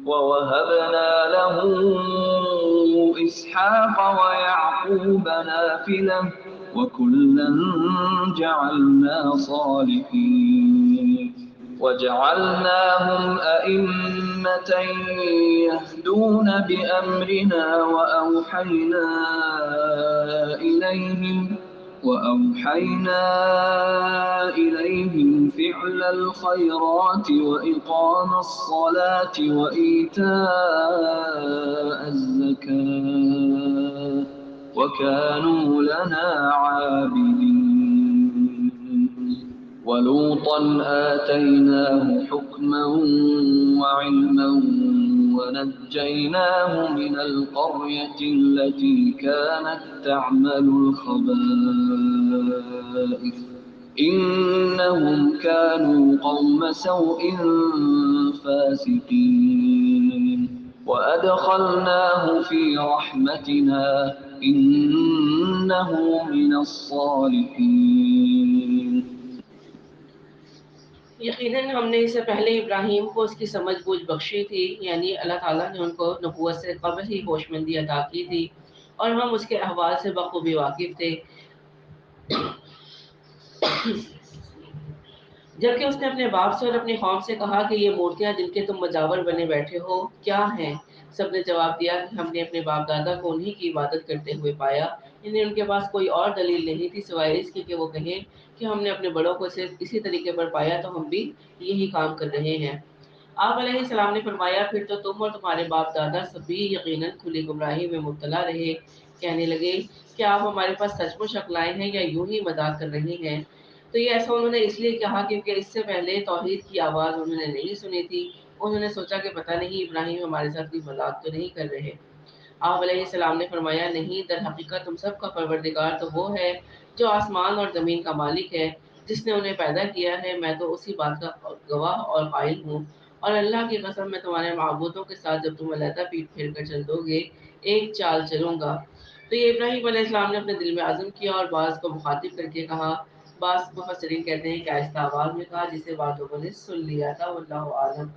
ووهبنا له إسحاق ويعقوب نافلة وكلا جعلنا صالحين وجعلناهم أئمة يهدون بأمرنا وأوحينا إليهم فعل الخيرات وإقام الصلاة وإيتاء الزكاة وكانوا لنا عابدين ولوطا آتيناه حكما وعلما ونجيناه من القرية التي كانت تعمل الخبائث إنهم كانوا قوم سوء فاسقين وأدخلناه في رحمتنا إنه من الصالحين
یقیناً ہم نے اس سے پہلے ابراہیم کو اس کی سمجھ بوجھ بخشی تھی، یعنی اللہ تعالیٰ نے ان کو نبوت سے قبل ہی ہوشمندی عطا کی تھی اور ہم اس کے احوال سے بخوبی واقف تھے۔ جبکہ اس نے اپنے باپ سے اور اپنی قوم سے کہا کہ یہ مورتیاں جن کے تم مجاور بنے بیٹھے ہو کیا ہیں؟ سب نے جواب دیا کہ ہم نے اپنے باپ دادا کو انہی کی عبادت کرتے ہوئے پایا، یعنی ان کے پاس کوئی اور دلیل نہیں تھی سوائے اس کی کہ وہ کہیں کہ ہم نے اپنے بڑوں کو صرف اسی طریقے پر پایا تو ہم بھی یہی کام کر رہے ہیں۔ آپ علیہ السلام نے فرمایا پھر تو تم اور تمہارے باپ دادا سبھی یقیناً کھلی گمراہی میں مبتلا رہے۔ کہنے لگے کہ آپ ہمارے پاس سچ مچ لائے ہیں یا یوں ہی مذاق کر رہے ہیں؟ تو یہ ایسا انہوں نے اس لیے کہا کیونکہ اس سے پہلے توحید کی آواز انہوں نے نہیں سنی تھی۔ انہوں نے سوچا کہ پتہ نہیں ابراہیم ہمارے ساتھ کوئی مذاق تو نہیں کر رہے۔ آپ علیہ السلام نے فرمایا نہیں، در حقیقت تم سب کا پروردگار تو وہ ہے جو آسمان اور زمین کا مالک ہے، جس نے انہیں پیدا کیا ہے، میں تو اسی بات کا گواہ اور قائل ہوں، اور اللہ کی قسم میں تمہارے معبودوں کے ساتھ جب تم علیحدہ پیٹ پھیر کر چل دو گے ایک چال چلوں گا۔ تو یہ ابراہیم علیہ السلام نے اپنے دل میں عزم کیا اور بعض کو مخاطب کر کے کہا، بعض مفسرین کہتے ہیں کہ آہستہ آواز میں کہا جسے بعض لوگوں نے سن لیا تھا، واللہ عالم۔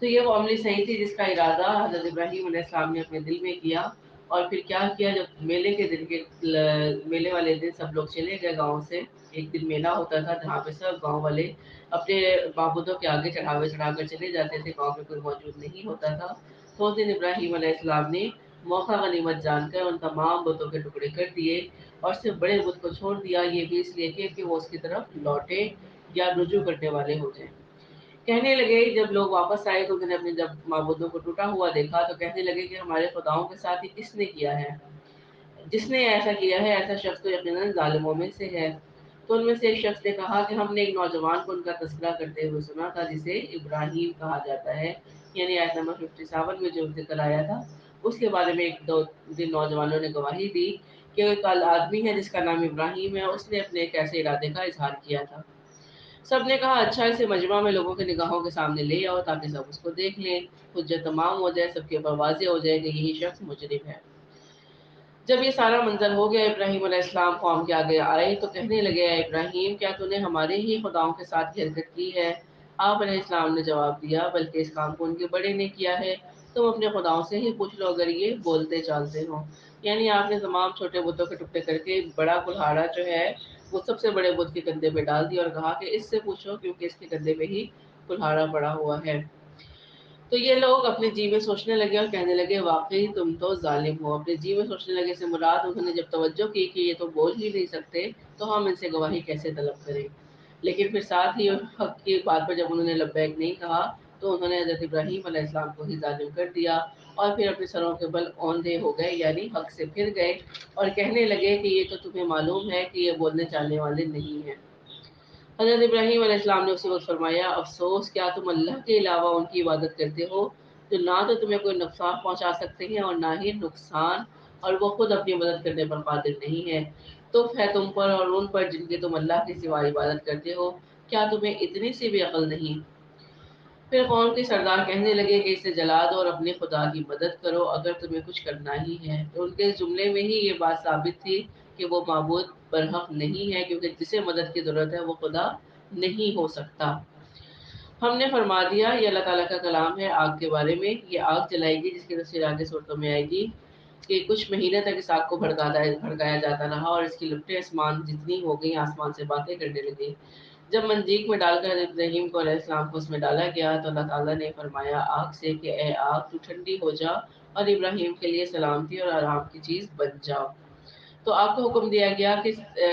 تو یہ وہ عملی صحیح تھی جس کا ارادہ حضرت ابراہیم علیہ السلام نے اپنے دل میں کیا، اور پھر کیا کیا، جب میلے والے دن سب لوگ چلے گئے گاؤں سے۔ ایک دن میلہ ہوتا تھا جہاں پہ سب گاؤں والے اپنے معبودوں کے آگے چڑھاوے چڑھا کر چلے جاتے تھے، گاؤں میں کوئی موجود نہیں ہوتا تھا۔ تو اس دن ابراہیم علیہ السلام نے موقع غنیمت جان کر ان تمام بتوں کے ٹکڑے کر دیے اور صرف بڑے بت کو چھوڑ دیا، یہ بھی اس لیے کہ وہ اس کی طرف لوٹے یا رجوع کرنے والے ہو جائیں۔ کہنے لگے جب لوگ واپس آئے تو انہوں نے اپنے جب معبودوں کو ٹوٹا ہوا دیکھا تو کہنے لگے کہ ہمارے خداؤں کے ساتھ ہی کس نے کیا ہے؟ جس نے ایسا کیا ہے ایسا شخص تو یقیناً ظالموں میں سے ہے۔ تو ان میں سے ایک شخص نے کہا کہ ہم نے ایک نوجوان کو ان کا تذکرہ کرتے ہوئے سنا تھا جسے ابراہیم کہا جاتا ہے، یعنی آیت نمبر 57 میں جو ذکر آیا تھا اس کے بارے میں ایک دو دن نوجوانوں نے گواہی دی کہ ایک آدمی ہے جس کا نام ابراہیم ہے، اس نے اپنے ایک ایسے ارادے کا اظہار کیا تھا۔ سب نے کہا اچھا اسے مجمع میں لوگوں کے نگاہوں کے سامنے لے آؤ تاکہ سب اس کو دیکھ لیں، حجت تمام ہو جائے، سب کے اوپر واضح ہو جائے کہ یہی شخص مجرم ہے۔ جب یہ سارا منظر ہو گیا، ابراہیم علیہ السلام قوم کے آگے آئے تو کہنے لگے، اے ابراہیم، کیا تو نے ہمارے ہی خداؤں کے ساتھ یہ حرکت کی ہے؟ آپ علیہ السلام نے جواب دیا، بلکہ اس کام کو ان کے بڑے نے کیا ہے، تم اپنے خداؤں سے ہی پوچھ لو اگر یہ بولتے چالتے ہوں۔ یعنی آپ نے تمام چھوٹے بتوں کے ٹکڑے کر کے بڑا کلہاڑا جو ہے وہ سب سے بڑے بت کے کندھے پہ ڈال دیا اور کہا کہ اس سے پوچھو کیونکہ اس کے کندھے پہ ہی کلہاڑا پڑا ہوا ہے۔ تو یہ لوگ اپنے جی میں سوچنے لگے اور کہنے لگے، واقعی تم تو ظالم ہو۔ اپنے جی میں سوچنے لگے سے مراد انہوں نے جب توجہ کی کہ یہ تو بول ہی نہیں سکتے تو ہم ان سے گواہی کیسے طلب کریں۔ لیکن پھر ساتھ ہی حق کی بات پر جب انہوں نے لبیک نہیں کہا تو انہوں نے حضرت ابراہیم علیہ السلام کو ہی ظالم کر دیا اور پھر اپنے سروں کے بل اوندھے ہو گئے، یعنی حق سے پھر گئے اور کہنے لگے کہ یہ تو تمہیں معلوم ہے کہ یہ بولنے چالنے والے نہیں ہیں۔ حضرت ابراہیم علیہ السلام نے اسی وقت فرمایا، افسوس، کیا تم اللہ کے علاوہ ان کی عبادت کرتے ہو جو نہ تو تمہیں کوئی نقصان پہنچا سکتے ہیں اور نہ ہی نقصان، اور وہ خود اپنی مدد کرنے پر قادر نہیں ہے۔ تو ہے تم پر اور ان پر جن کی تم اللہ کے سوا عبادت کرتے ہو، کیا تمہیں اتنی سی بھی عقل نہیں؟ پھر قوم کے سردار کہنے لگے کہ اسے جلا دو اور اپنے خدا کی مدد کرو اگر تمہیں کچھ کرنا ہی ہے۔ تو ان کے جملے میں ہی یہ بات ثابت تھی کہ وہ معبود برحق نہیں ہے، کیونکہ جسے مدد کی ضرورت ہے وہ خدا نہیں ہو سکتا۔ ہم نے فرما دیا، یہ اللہ تعالیٰ کا کلام ہے آگ کے بارے میں، یہ آگ جلائے گی جس کی تفصیل آگے صورتوں میں آئے گی کہ کچھ مہینے تک اس آگ کو بھڑکایا جاتا رہا اور اس کی لپٹیں آسمان جتنی ہو گئیں، آسمان سے باتیں کرنے لگی۔ جب منجیک میں ڈال کر حضرت ابراہیم کو علیہ السلام کو اس میں ڈالا گیا تو اللہ تعالیٰ نے فرمایا آگ سے کہ اے آگ تو ٹھنڈی ہو جا اور ابراہیم کے لیے سلامتی اور آرام کی چیز بن جاؤ۔ تو آپ کو حکم دیا گیا کہ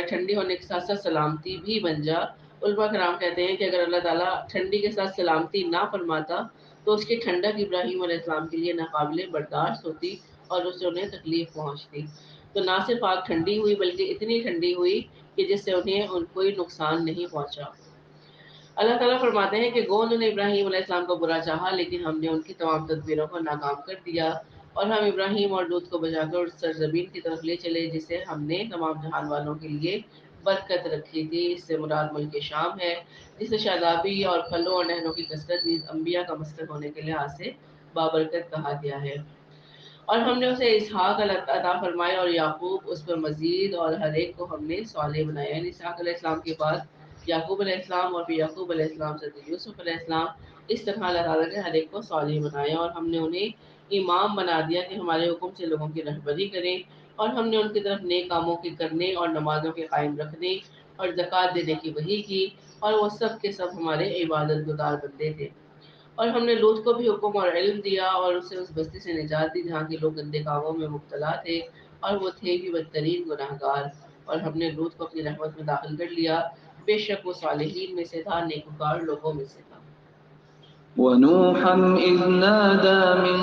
ٹھنڈی ہونے کے ساتھ ساتھ سلامتی بھی بن جا۔ علماء کرام کہتے ہیں کہ اگر اللہ تعالیٰ ٹھنڈی کے ساتھ سلامتی نہ فرماتا تو اس کی ٹھنڈک ابراہیم علیہ السلام کے لیے ناقابل برداشت ہوتی اور اس سے انہیں تکلیف پہنچتی۔ تو نہ صرف آگ ٹھنڈی ہوئی بلکہ اتنی ٹھنڈی ہوئی کہ جس سے انہیں کوئی نقصان نہیں پہنچا۔ اللہ تعالیٰ فرماتے ہیں کہ گو انہوں نے ابراہیم علیہ السلام کو برا چاہا لیکن ہم نے ان کی تمام تدبیروں کو ناکام کر دیا اور ہم ابراہیم اور لوط کو بچا کر اس سرزمین کی طرف لے چلے جسے ہم نے تمام جہان والوں کے لیے برکت رکھی تھی۔ اس سے مراد ملک شام ہے جسے شادابی اور پھلوں اور نہروں کی کثرت نیز انبیاء کا مسکن ہونے کے لحاظ سے بابرکت کہا گیا ہے۔ اور ہم نے اسے اسحاق عطا فرمائے اور یعقوب اس پر مزید، اور ہر ایک کو ہم نے صالح بنایا۔ یعنی اسحاق علیہ السلام کے بعد یعقوب علیہ السلام اور پھر یعقوب علیہ السلام سے یوسف علیہ السلام، اس طرح اللہ تعالیٰ نے ہر ایک کو صالح بنایا اور ہم نے انہیں امام بنا دیا کہ ہمارے حکم سے لوگوں کی رہبری کریں، اور ہم نے ان کی طرف نیک کاموں کے کرنے اور نمازوں کے قائم رکھنے اور زکوٰۃ دینے کی وحی کی، اور وہ سب کے سب ہمارے عبادت گزار بندے تھے۔ اور ہم نے لوط کو بھی حکم اور علم دیا اور اسے اس بستی سے نجات دی جہاں کے لوگ گندے کاموں میں مبتلا تھے اور وہ تھے بھی بدترین گناہگار، اور ہم نے لوط کو اپنی رحمت میں داخل کر لیا، بے شک وہ صالحین میں سے تھا، نیکوکار لوگوں میں سے تھا۔
ونوحا إذ نادى من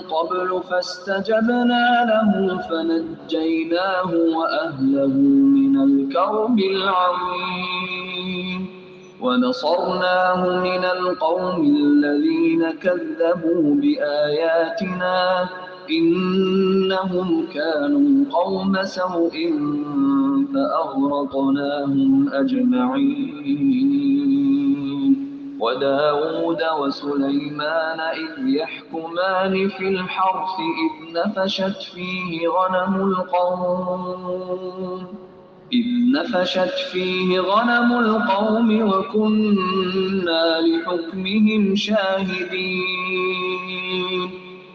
قبل فاستجبنا له فنجيناه وأهله من الكرب العظيم ونصرناه من القوم الذين كذبوا بآياتنا إنهم كانوا قوم سوء فأغرقناهم أجمعين وداود وسليمان إذ يحكمان في الحرث إذ نفشت فيه غنم القوم وكنا لحكمهم شاهدين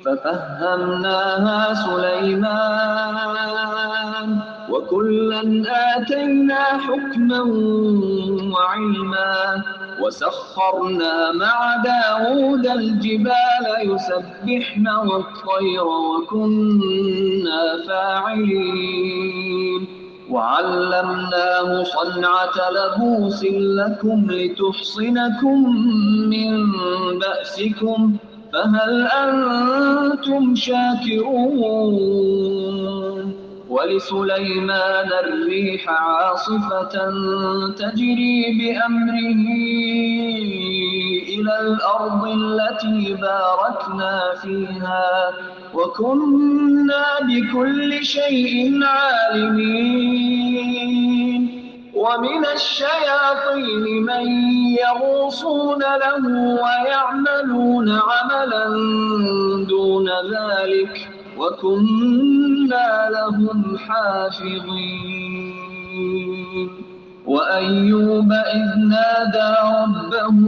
ففهمناها سليمان وكلا آتينا حكما وعلما وسخرنا مع داود الجبال يسبحن والطير وكنا فاعلين وعلمناه صنعة لبوس لكم لتحصنكم من بأسكم فهل أنتم شاكرون ولسليمان الريح عاصفة تجري بأمره إلى الأرض التي باركنا فيها وكنا بكل شيء عالمين ومن الشياطين من يغوصون له ويعملون عملا دون ذلك وكنا لهم حافظين وأيوب إذ نادى ربه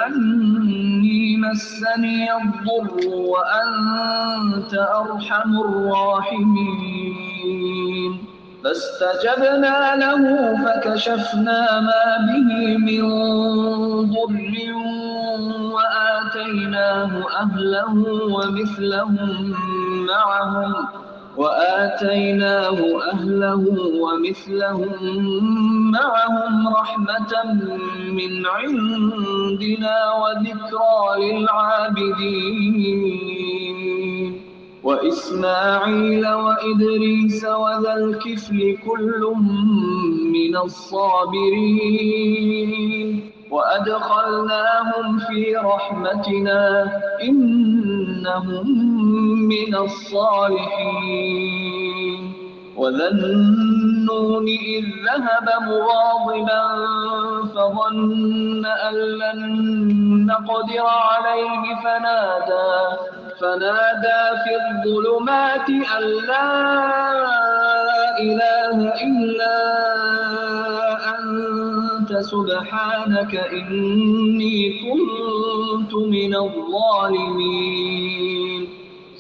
أني مسني الضر وأنت أرحم الراحمين فاستجبنا له فكشفنا ما به من ضر وآتيناه أهله ومثلهم معهم رحمة من عندنا وذكرى للعابدين وإسماعيل وإدريس وذا الكفل كل من الصابرين وأدخلناهم في رحمتنا إنهم من الصالحين وذا النون إذ ذهب مغاضبا فظن أن لن نقدر عليه فنادى في الظلمات أن لا إله إلا أنت سبحانك إني كنت من الظالمين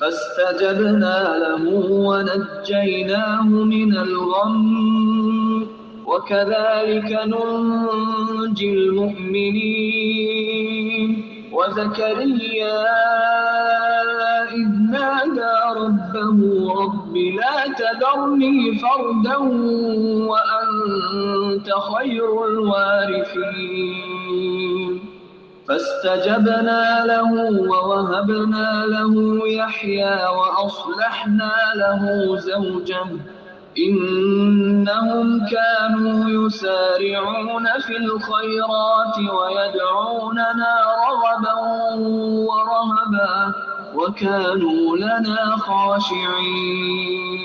فاستجبنا له ونجيناه من الغم وكذلك ننجي المؤمنين وزكريا إذ نادى ربه رب لا تذرني فردا وأنت خير الوارثين فاستجبنا له ووهبنا له يحيى وأصلحنا له زوجه إنهم كانوا يسارعون في الخيرات ويدعوننا رغبا ورهبا وكانوا لنا خاشعين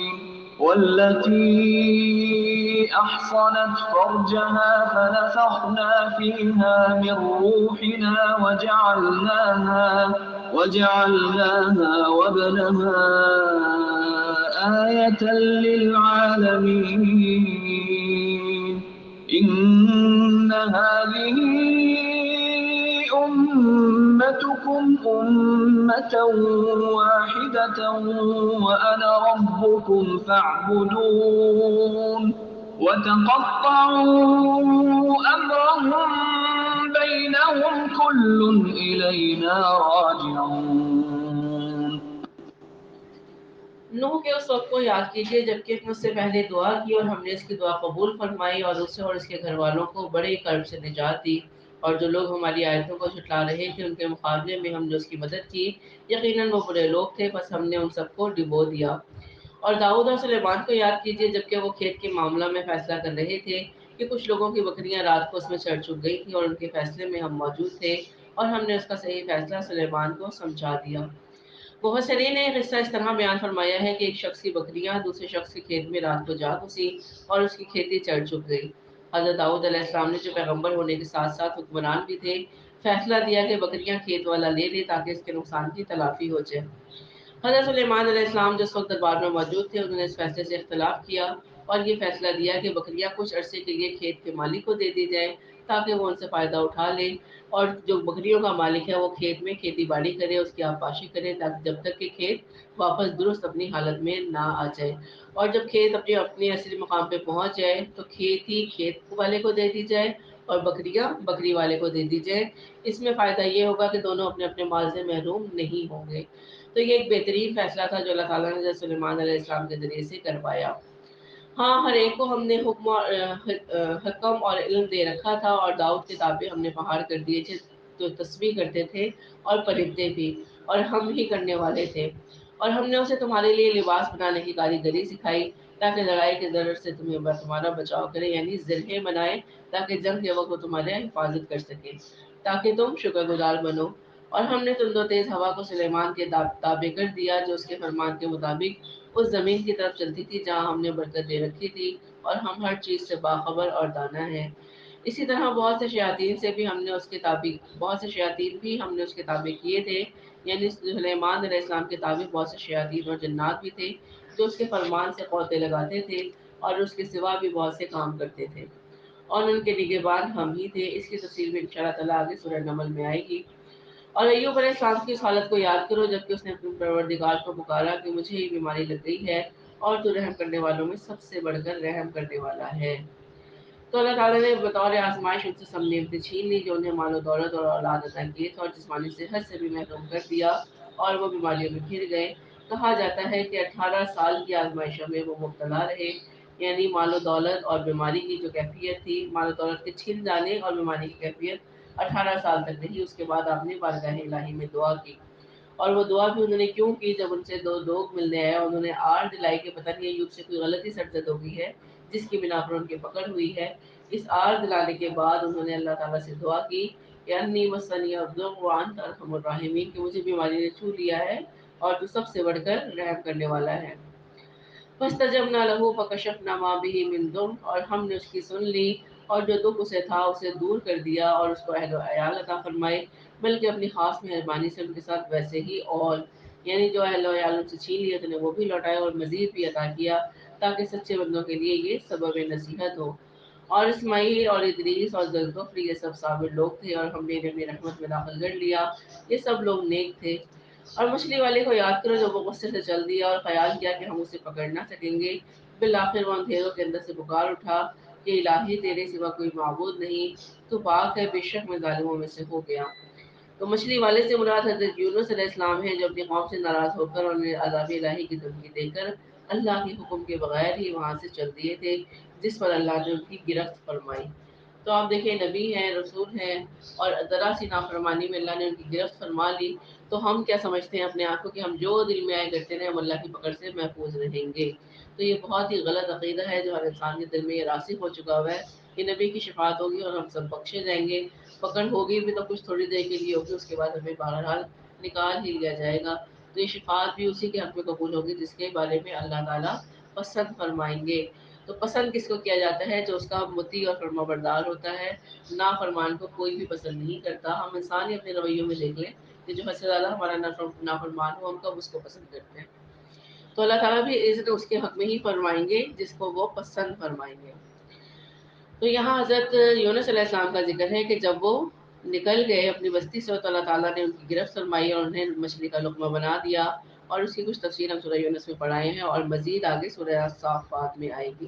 والتي أحصنت فرجها فنفخنا فيها من روحنا وجعلناها وابنها آية للعالمين إن هذه أمتكم أمة واحدة وأنا ربكم فاعبدون وتقطعوا أمرهم بينهم كل إلينا راجعون.
نوح کے اس وقت کو یاد کیجیے جبکہ اس نے اس سے پہلے دعا کی اور ہم نے اس کی دعا قبول فرمائی اور اسے اور اس کے گھر والوں کو بڑے کرب سے نجات دی اور جو لوگ ہماری آیتوں کو جھٹلا رہے تھے ان کے مقابلے میں ہم نے اس کی مدد کی یقیناً وہ برے لوگ تھے بس ہم نے ان سب کو ڈبو دیا. اور داؤد اور سلیمان کو یاد کیجیے جبکہ وہ کھیت کے معاملہ میں فیصلہ کر رہے تھے کہ کچھ لوگوں کی بکریاں رات کو اس میں چڑھ چک گئی تھیں اور ان کے فیصلے میں ہم موجود تھے اور ہم نے اس کا صحیح فیصلہ سلیمان کو سمجھا دیا. مفسرین نے قصہ اس طرح بیان فرمایا ہے کہ ایک شخص کی بکریاں دوسرے شخص کے کھیت میں رات کو جا گھسی اور اس کی کھیتی چڑھ چک گئی. حضرت داؤد علیہ السلام نے جو پیغمبر ہونے کے ساتھ ساتھ حکمران بھی تھے فیصلہ دیا کہ بکریاں کھیت والا لے لے تاکہ اس کے نقصان کی تلافی ہو جائے. حضرت سلیمان علیہ السلام جو اس وقت دربار میں موجود تھے انہوں نے اس فیصلے سے اختلاف کیا اور یہ فیصلہ دیا کہ بکریاں کچھ عرصے کے لیے کھیت کے مالک کو دے دی جائیں تاکہ وہ ان سے فائدہ اٹھا لے اور جو بکریوں کا مالک ہے وہ کھیت میں کھیتی باڑی کرے اس کی آبپاشی کرے تاکہ جب تک کہ کھیت واپس درست اپنی حالت میں نہ آ جائے اور جب کھیت اپنے اصلی مقام پہ پہنچ جائے تو کھیتی کھیت والے کو دے دی جائے اور بکریاں بکری والے کو دے دی جائے. اس میں فائدہ یہ ہوگا کہ دونوں اپنے اپنے مال سے محروم نہیں ہوں گے. تو یہ ایک بہترین فیصلہ تھا جو اللہ تعالیٰ نے سلیمان علیہ السلام کے ذریعے سے کروایا. ہاں ہر ایک کو ہم نے حکم اور علم دے رکھا تھا اور داؤد کے تابع ہم نے پہاڑ کر دیے تھے جو تسبیح کرتے تھے اور پرندے بھی اور ہم ہی کرنے والے تھے اور ہم نے اسے تمہارے لیے لباس بنانے کی کاریگری سکھائی تاکہ لڑائی کے ضرورت سے تمہارا بچاؤ کرے یعنی ذرے بنائے تاکہ جنگ کے وقت وہ تمہارے حفاظت کر سکے تاکہ تم شکر گزار بنو اور ہم نے تند و تیز ہوا کو سلیمان کے تابع کر دیا جو اس کے فرمان کے مطابق اس زمین کی طرف چلتی تھی جہاں ہم نے برکت دے رکھی تھی، اور ہم ہر چیز سے باخبر اور دانا ہیں۔ اسی طرح بہت سے شیاطین بھی ہم نے اس کے تابع کیے تھے، یعنی سلیمان علیہ السلام کے تابع بہت سے شیاطین اور جنات بھی تھے جو اس کے فرمان سے قوتیں لگاتے تھے اور اس کے سوا بھی بہت سے کام کرتے تھے، اور ان کے نگہبان ہم ہی تھے۔ اس کی تفصیل بھی انشاءاللہ تعالیٰ آگے سورہ نمل میں آئے گی۔ اور ایوب علیہ السلام کی اس حالت کو یاد کرو جبکہ اس نے اپنے پروردگار کو پکارا کہ مجھے یہ بیماری لگ گئی ہے اور تو رحم کرنے والوں میں سب سے بڑھ کر رحم کرنے والا ہے۔ تو اللہ تعالیٰ نے بطور آزمائش ان سے سب نعمتیں چھین لی جو انہیں مال و دولت اور اولاد عطا کیے تھے، اور جسمانی صحت سے بھی محروم کر دیا اور وہ بیماریوں میں گھر گئے۔ کہا جاتا ہے کہ 18 سال کی آزمائشوں میں وہ مبتلا رہے، یعنی مال و دولت اور بیماری کی جو کیفیت تھی، مال و دولت کے چھن جانے اور بیماری کی کیفیت 18 سال تک رہی۔ اس کے بعد آپ نے بارگاہ الہی میں دعا کی، اور وہ دعا بھی انہوں نے کیوں کی؟ جب ان سے دو لوگ ملنے آئے، انہوں نے آڑ دلائی کہ پتہ نہیں ایوب سے کوئی غلطی سرزد ہو گئی ہے جس کی بنا پر ان کی پکڑ ہوئی ہے۔ اس آڑ دلانے کے بعد انہوں نے اللہ تعالیٰ سے دعا کی کہ انی مسنی الضر وانت ارحم الراحمین، کہ مجھے بیماری نے چھو لیا ہے اور تو سب سے بڑھ کر رحم کرنے والا ہے۔ فاستجبنا له فکشفنا ما به من ضر، اور ہم نے اس کی سن لی اور جو دکھ اسے تھا اسے دور کر دیا اور اس کو اہل و عیال عطا فرمائے، بلکہ اپنی خاص مہربانی سے ان کے ساتھ ویسے ہی، اور یعنی جو اہل و عیال ان سے چھین لیے تو نے وہ بھی لوٹائے اور مزید بھی عطا کیا تاکہ سچے بندوں کے لیے یہ سبب نصیحت ہو۔ اور اسماعیل اور ادریس اور ذوالکفل یہ سب صابر لوگ تھے اور ہم نے انہیں اپنی رحمت میں داخل کر لیا، یہ سب لوگ نیک تھے۔ اور مچھلی والے کو یاد کرو جب وہ غصے سے چل دیا اور خیال کیا کہ ہم اسے پکڑ نہ سکیں گے، بالآخر وہ اندھیروں کے اندر سے پکار اٹھا کہ الہی تیرے سوا کوئی معبود نہیں، تو پاک ہے، بے شک میں ظالموں میں سے ہو گیا۔ تو مچھلی والے سے مراد حضرت یونس علیہ السلام ہے جو اپنی قوم سے ناراض ہو کر اور انہیں عذاب الہی کی دھمکی دے کر اللہ کے حکم کے بغیر ہی وہاں سے چل دیے تھے، جس پر اللہ نے ان کی گرفت فرمائی۔ تو آپ دیکھیں نبی ہیں، رسول ہیں، اور ذرا سی نافرمانی میں اللہ نے ان کی گرفت فرما لی، تو ہم کیا سمجھتے ہیں اپنے آپ کو کہ ہم جو دل میں آئے کرتے رہے ہم اللہ کی پکڑ سے محفوظ رہیں گے؟ تو یہ بہت ہی غلط عقیدہ ہے جو ہر انسان کے دل میں یہ راسخ ہو چکا ہوا ہے کہ نبی کی شفاعت ہوگی اور ہم سب بخشے جائیں گے۔ پکڑ ہوگی بھی تو کچھ تھوڑی دیر کے لیے ہوگی، اس کے بعد ہمیں بہرحال نکال ہی لیا جائے گا۔ تو یہ شفاعت بھی اسی کے حق میں قبول ہوگی جس کے بارے میں اللہ تعالیٰ پسند فرمائیں گے۔ تو پسند کس کو کیا جاتا ہے؟ جو اس کا مطیع اور فرما بردار ہوتا ہے۔ نافرمان کو کوئی بھی پسند نہیں کرتا۔ ہم انسان ہی اپنے رویوں میں دیکھ لیں کہ جو حد سے زیادہ ہمارا نافرمان ہو ہم کب اس کو پسند کرتے ہیں۔ تو اللہ تعالیٰ بھی عزت اس کے حق میں ہی فرمائیں گے جس کو وہ پسند فرمائیں گے۔ تو یہاں حضرت یونس علیہ السلام کا ذکر ہے کہ جب وہ نکل گئے اپنی بستی سے تو اللہ تعالیٰ نے ان کی گرفت فرمائی اور انہیں مچھلی کا لقمہ بنا دیا، اور اس کی کچھ تفصیل ہم سورہ یونس میں پڑھائے ہیں اور مزید آگے سورہ صافات میں آئے گی۔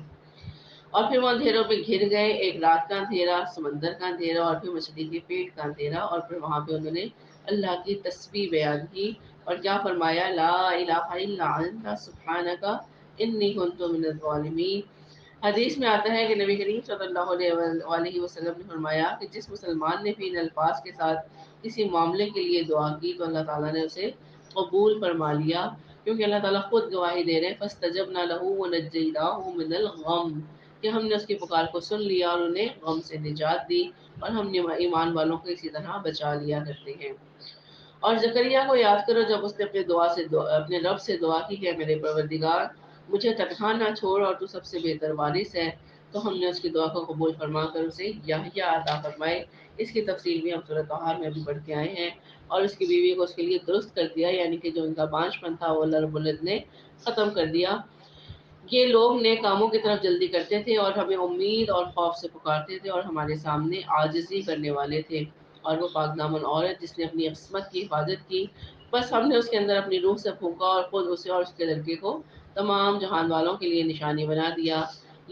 اور پھر وہ اندھیروں پہ گھر گئے، ایک رات کا اندھیرا، سمندر کا اندھیرا اور پھر مچھلی کے پیٹ کا اندھیرا، اور پھر وہاں پہ انہوں نے اللہ کی تسبیح بیان کی اور کیا فرمایا؟ لا الہ الا انت سبحانک انی کنت من الظالمین۔ حدیث میں آتا ہے کہ نبی کریم صلی اللہ علیہ وسلم نے فرمایا کہ جس مسلمان نے بھی ان الفاظ کے ساتھ کسی معاملے کے لیے دعا کی تو اللہ تعالیٰ نے اسے قبول فرما لیا، کیونکہ اللہ تعالیٰ خود گواہی دے رہے ہیں فاستجبنا له ونجیناہ من الغم، کہ ہم نے اس کی پکار کو سن لیا اور انہیں غم سے نجات دی، اور ہم نے ایمان والوں کو اسی طرح بچا لیا کرتے ہیں۔ اور زکریا کو یاد کرو جب اس نے اپنے رب سے دعا کی کہ میرے پروردگار مجھے تنہا نہ چھوڑ اور تو سب سے بہتر وارث ہے، تو ہم نے اس کی دعا کو قبول فرما کر اسے یحییٰ عطا فرمائے۔ اس کی تفصیل بھی ہم سورۃ طٰہٰ میں ابھی پڑھ کے آئے ہیں، اور اس کی بیوی کو اس کے لیے درست کر دیا، یعنی کہ جو ان کا بانجھ پن تھا وہ اللہ رب العزت نے ختم کر دیا۔ یہ لوگ نیک کاموں کی طرف جلدی کرتے تھے اور ہمیں امید اور خوف سے پکارتے تھے اور ہمارے سامنے عاجزی کرنے والے تھے، اور وہ پاک دامن عورت جس نے اپنی عصمت کی حفاظت کی، بس ہم نے اس کے اندر اپنی روح سے پھونکا اور خود اسے اور اس کے لڑکے کو تمام جہان والوں کے لیے نشانی بنا دیا۔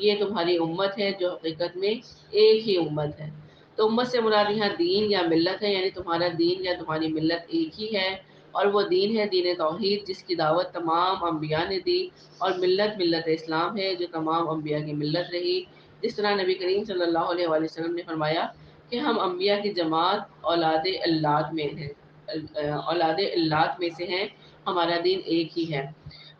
یہ تمہاری امت ہے جو حقیقت میں ایک ہی امت ہے۔ تو امت سے مراد یہاں دین یا ملت ہے، یعنی تمہارا دین یا تمہاری ملت ایک ہی ہے، اور وہ دین ہے دین توحید جس کی دعوت تمام انبیاء نے دی، اور ملت اسلام ہے جو تمام انبیاء کی ملت رہی۔ جس طرح نبی کریم صلی اللہ علیہ وآلہ وسلم نے فرمایا کہ ہم انبیاء کی جماعت اولاد اللات میں سے ہیں، ہمارا دین ایک ہی ہے۔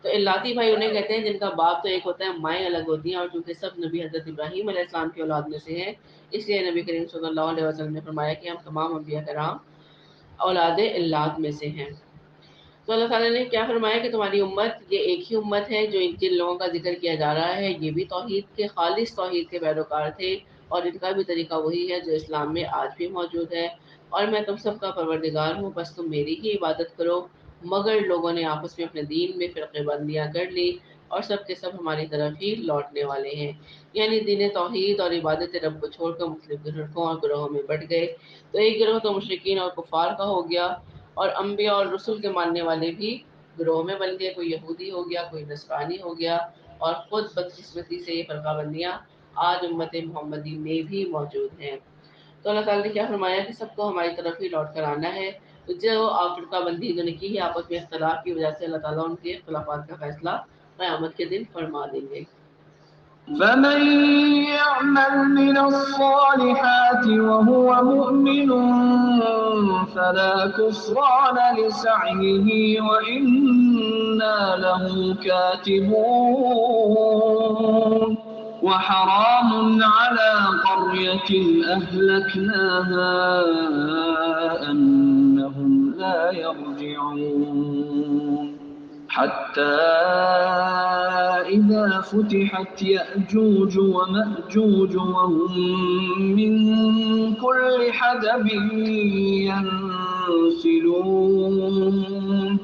تو اللاتی بھائی انہیں کہتے ہیں جن کا باپ تو ایک ہوتا ہے، مائیں الگ ہوتی ہیں، اور چونکہ سب نبی حضرت ابراہیم علیہ السلام کی اولاد میں سے ہیں، اس لیے نبی کریم صلی اللہ علیہ وسلم نے فرمایا کہ ہم تمام انبیاء کرام اولاد اللات میں سے ہیں۔ تو اللہ تعالیٰ نے کیا فرمایا کہ تمہاری امت یہ ایک ہی امت ہے، جو جن لوگوں کا ذکر کیا جا رہا ہے یہ بھی توحید کے، خالص توحید کے پیروکار تھے، اور ان کا بھی طریقہ وہی ہے جو اسلام میں آج بھی موجود ہے، اور میں تم سب کا پروردگار ہوں، بس تم میری ہی عبادت کرو۔ مگر لوگوں نے آپس میں اپنے دین میں فرقے بندیاں کر لی، اور سب کے سب ہماری طرف ہی لوٹنے والے ہیں، یعنی دین توحید اور عبادت رب کو چھوڑ کر مختلف گروہوں اور گروہوں میں بٹ گئے۔ تو ایک گروہ تو مشرکین اور کفار کا ہو گیا، اور انبیاء اور رسول کے ماننے والے بھی گروہ میں بن گئے، کوئی یہودی ہو گیا، کوئی نصرانی ہو گیا، اور خود بدقسمتی سے یہ فرقہ بندیاں آج امت محمدی میں بھی موجود ہیں۔ تو اللہ تعالیٰ نے کیا فرمایا کہ سب کو ہماری طرف ہی لوٹ کر آنا ہے۔ تو جو فرقہ بندی انہوں نے کی ہے آپس میں اختلاف کی وجہ سے، اللہ تعالیٰ ان کے اختلافات کا فیصلہ قیامت کے دن فرما دیں گے۔
فمن يعمل من الصالحات وهو مؤمن فلا كفران لسعيه وإنا له كاتبون وحرام على قرية أهلكناها أنهم لا يرجعون حتى إذا فتحت يأجوج ومأجوج وهم من كل حدب ينسلون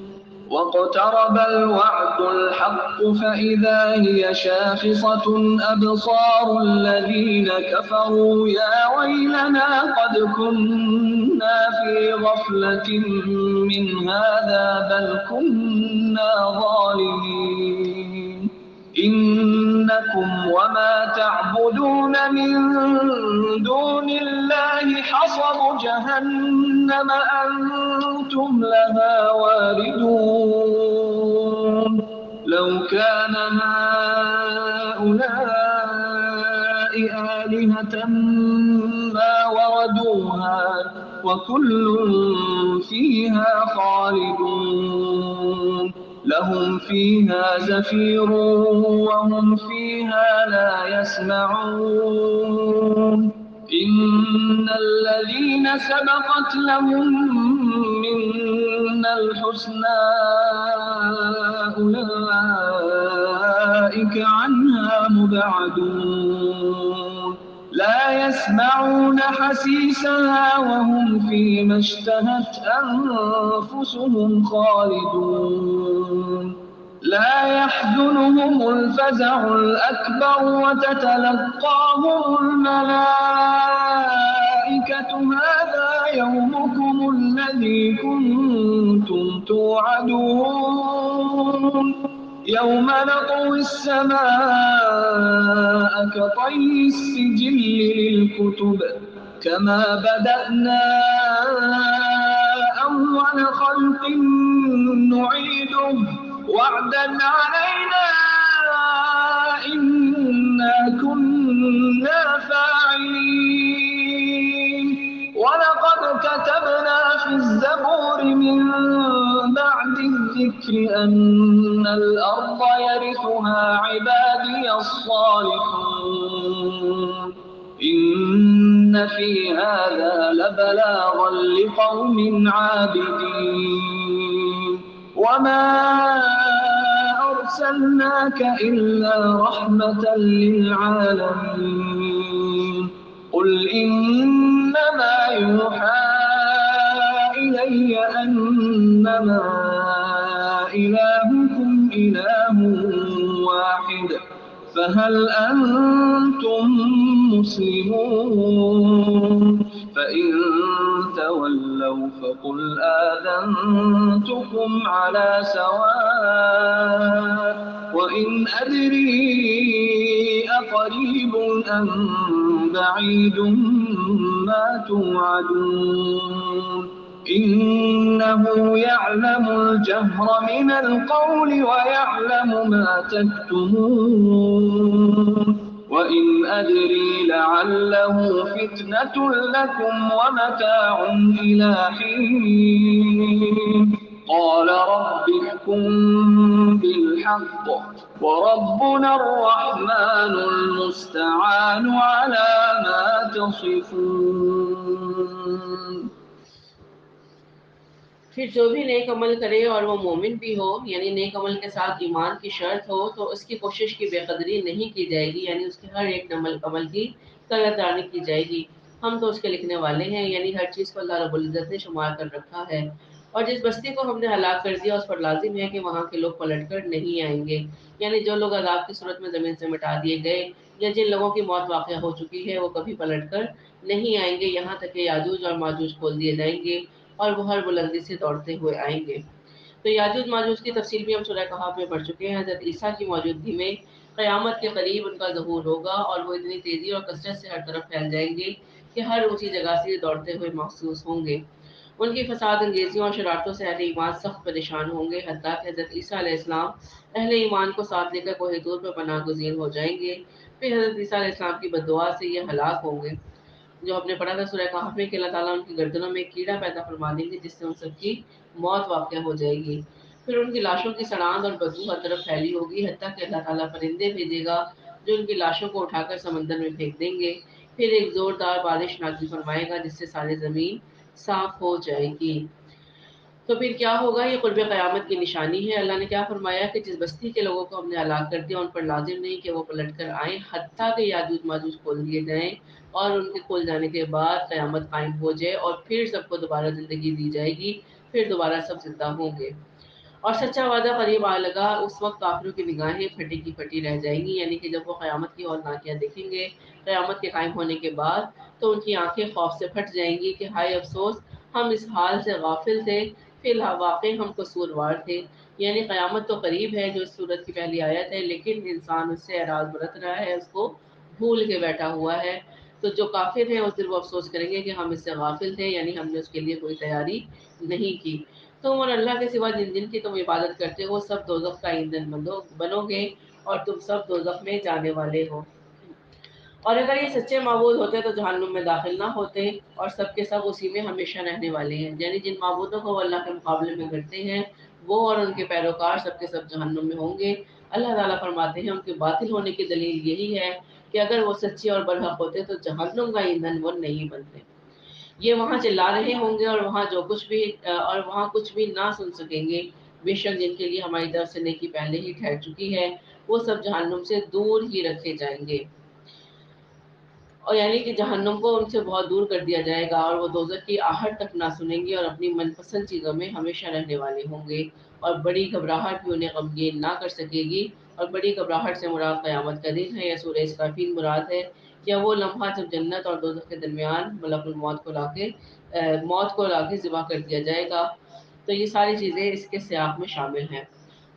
واقترب الوعد الحق فإذا هي شاخصة أبصار الذين كفروا يا ويلنا قد كنا في غفلة من هذا بل كنا ظالمين إنكم وما تعبدون من دون الله حصب جهنم أنتم لها واردون لو كان هؤلاء آلهة ما وردوها وكل فيها خالدون لهم فيها زفير وهم فيها لا يسمعون إن الذين سبقت لهم منا الحسنى أولئك عنها مبعدون لا يسمعون حسيسها وهم فيما اشتهت أنفسهم خالدون لا يحزنهم الفزع الأكبر وتتلقاهم الملائكة هذا يومكم الذي كنتم توعدون يوم نطوي السماء كطي السجل للكتب كما بدأنا أول خلق نعيده وعدا علينا إنا كنا فاعلين ولقد كتبنا في الزبور من بعد الذكر أن الأرض يرثها عبادي الصالحون إن في هذا لبلاغا لقوم عابدين وما أرسلناك إلا رحمة للعالمين قل إنما يوحى إلي أنما إلهكم إله واحد فهل أنتم مسلمون فإن تولوا فقل آذنتكم على سواء وإن أدري أقريب أم بعيد ما توعدون إنه يعلم الجهر من القول ويعلم ما تكتمون وإن أدري لعله فتنة لكم ومتاع إلى حين قال رب احكم بالحق وربنا الرحمن المستعان على ما تصفون
پھر جو بھی نیک عمل کرے اور وہ مومن بھی ہو، یعنی نیک عمل کے ساتھ ایمان کی شرط ہو، تو اس کی کوشش کی بے قدری نہیں کی جائے گی، یعنی اس کے ہر ایک عمل کی قدردانی کی جائے گی۔ ہم تو اس کے لکھنے والے ہیں، یعنی ہر چیز کو اللہ رب العزت نے شمار کر رکھا ہے۔ اور جس بستی کو ہم نے ہلاک کر دیا اس پر لازم ہے کہ وہاں کے لوگ پلٹ کر نہیں آئیں گے، یعنی جو لوگ عذاب کی صورت میں زمین سے مٹا دیے گئے یا جن لوگوں کی موت واقع ہو چکی ہے وہ کبھی پلٹ کر نہیں آئیں گے، یہاں تک کہ یاجوج اور ماجوج کھول دیے جائیں گے اور وہ ہر بلندی سے دوڑتے ہوئے آئیں گے۔ تو یاجوج ماجوج کی تفصیل بھی ہم سورہ کہف میں پڑھ چکے ہیں۔ حضرت عیسیٰ کی موجودگی میں قیامت کے قریب ان کا ظہور ہوگا اور وہ اتنی تیزی اور کثرت سے ہر طرف پھیل جائیں گے کہ ہر اونچی جگہ سے دوڑتے ہوئے محسوس ہوں گے۔ ان کی فساد انگیزیوں اور شرارتوں سے اہل ایمان سخت پریشان ہوں گے، حتیٰ کہ حضرت عیسیٰ علیہ السلام اہل ایمان کو ساتھ لے کر کوہ طور پر پناہ گزین ہو جائیں گے۔ پھر حضرت عیسیٰ علیہ السلام کی بددعا سے یہ ہلاک ہوں گے۔ جو ہم نے پڑھا تھا سورہ کہف میں کہ اللہ تعالیٰ ان کی گردنوں میں ایک کیڑا پیدا فرما دیں گے جس سے ان سب کی موت واقع ہو جائے گی۔ پھر ان کی لاشوں کی سڑاند اور بدبو ہر طرف پھیلی ہوگی، حتیٰ کہ اللہ تعالیٰ پرندے بھیجے گا جو ان کی لاشوں کو اٹھا کر سمندر میں پھینک دیں گے۔ پھر ایک زوردار بارش نازل فرمائے گا جس سے ساری زمین صاف ہو جائے گی۔ تو پھر کیا ہوگا؟ یہ قرب قیامت کی نشانی ہے۔ اللہ نے کیا فرمایا کہ جس بستی کے لوگوں کو ہم نے ہلاک کر دیا ان پر لازم نہیں کہ وہ پلٹ کر آئیں، حتیٰ کہ یاجوج ماجوج کھول دیے جائیں اور ان کے کھول جانے کے بعد قیامت قائم ہو جائے اور پھر سب کو دوبارہ زندگی دی جائے گی، پھر دوبارہ سب زندہ ہوں گے۔ اور سچا وعدہ قریب آ لگا، اس وقت کافروں کی نگاہیں پھٹی کی پھٹی رہ جائیں گی، یعنی کہ جب وہ قیامت کی ہولناکیاں دیکھیں گے قیامت کے قائم ہونے کے بعد، تو ان کی آنکھیں خوف سے پھٹ جائیں گی کہ ہائے افسوس، ہم اس حال سے غافل تھے، فی الواقع ہم قصوروار تھے۔ یعنی قیامت تو قریب ہے جو اس صورت کی پہلی آیت ہے، لیکن انسان اس سے اعراض برت رہا ہے، اس کو بھول کے بیٹھا ہوا ہے۔ تو جو کافر ہیں اس دن وہ افسوس کریں گے کہ ہم اس سے غافل تھے، یعنی ہم نے اس کے لیے کوئی تیاری نہیں کی۔ تم اور اللہ کے سوا جن جن کی تم عبادت کرتے ہو سب دوزخ کا ایندھن بنو گے اور تم سب دوزخ میں جانے والے ہو۔ اور اگر یہ سچے معبود ہوتے تو جہنم میں داخل نہ ہوتے، اور سب کے سب اسی میں ہمیشہ رہنے والے ہیں، یعنی جن معبودوں کو وہ اللہ کے مقابلے میں کرتے ہیں وہ اور ان کے پیروکار سب کے سب جہنم میں ہوں گے۔ اللہ تعالیٰ فرماتے ہیں ان کے باطل ہونے کی دلیل یہی ہے کہ اگر وہ سچے اور برحق ہوتے تو جہنم کا ایندھن وہ نہیں بنتے۔ یہ وہاں چلا رہے ہوں گے اور وہاں کچھ بھی نہ سن سکیں گے، بے شک جن کے لیے ہماری طرف سے نیکی پہلے ہی ٹھہر چکی ہے وہ سب جہنم سے دور ہی رکھے جائیں گے، اور یعنی کہ جہنم کو ان سے بہت دور کر دیا جائے گا اور وہ دوزخ کی آہٹ تک نہ سنیں گے اور اپنی من پسند چیزوں میں ہمیشہ رہنے والے ہوں گے، اور بڑی گھبراہٹ بھی انہیں غمگین نہ کر سکے گی۔ اور بڑی گھبراہٹ سے مراد قیامت کا دن ہے یا سورہ اسرافیل مراد ہے، یا وہ لمحہ جب جنت اور دوزخ کے درمیان ملک الموت کو لا کے ذبح کر دیا جائے گا۔ تو یہ ساری چیزیں اس کے سیاق میں شامل ہیں۔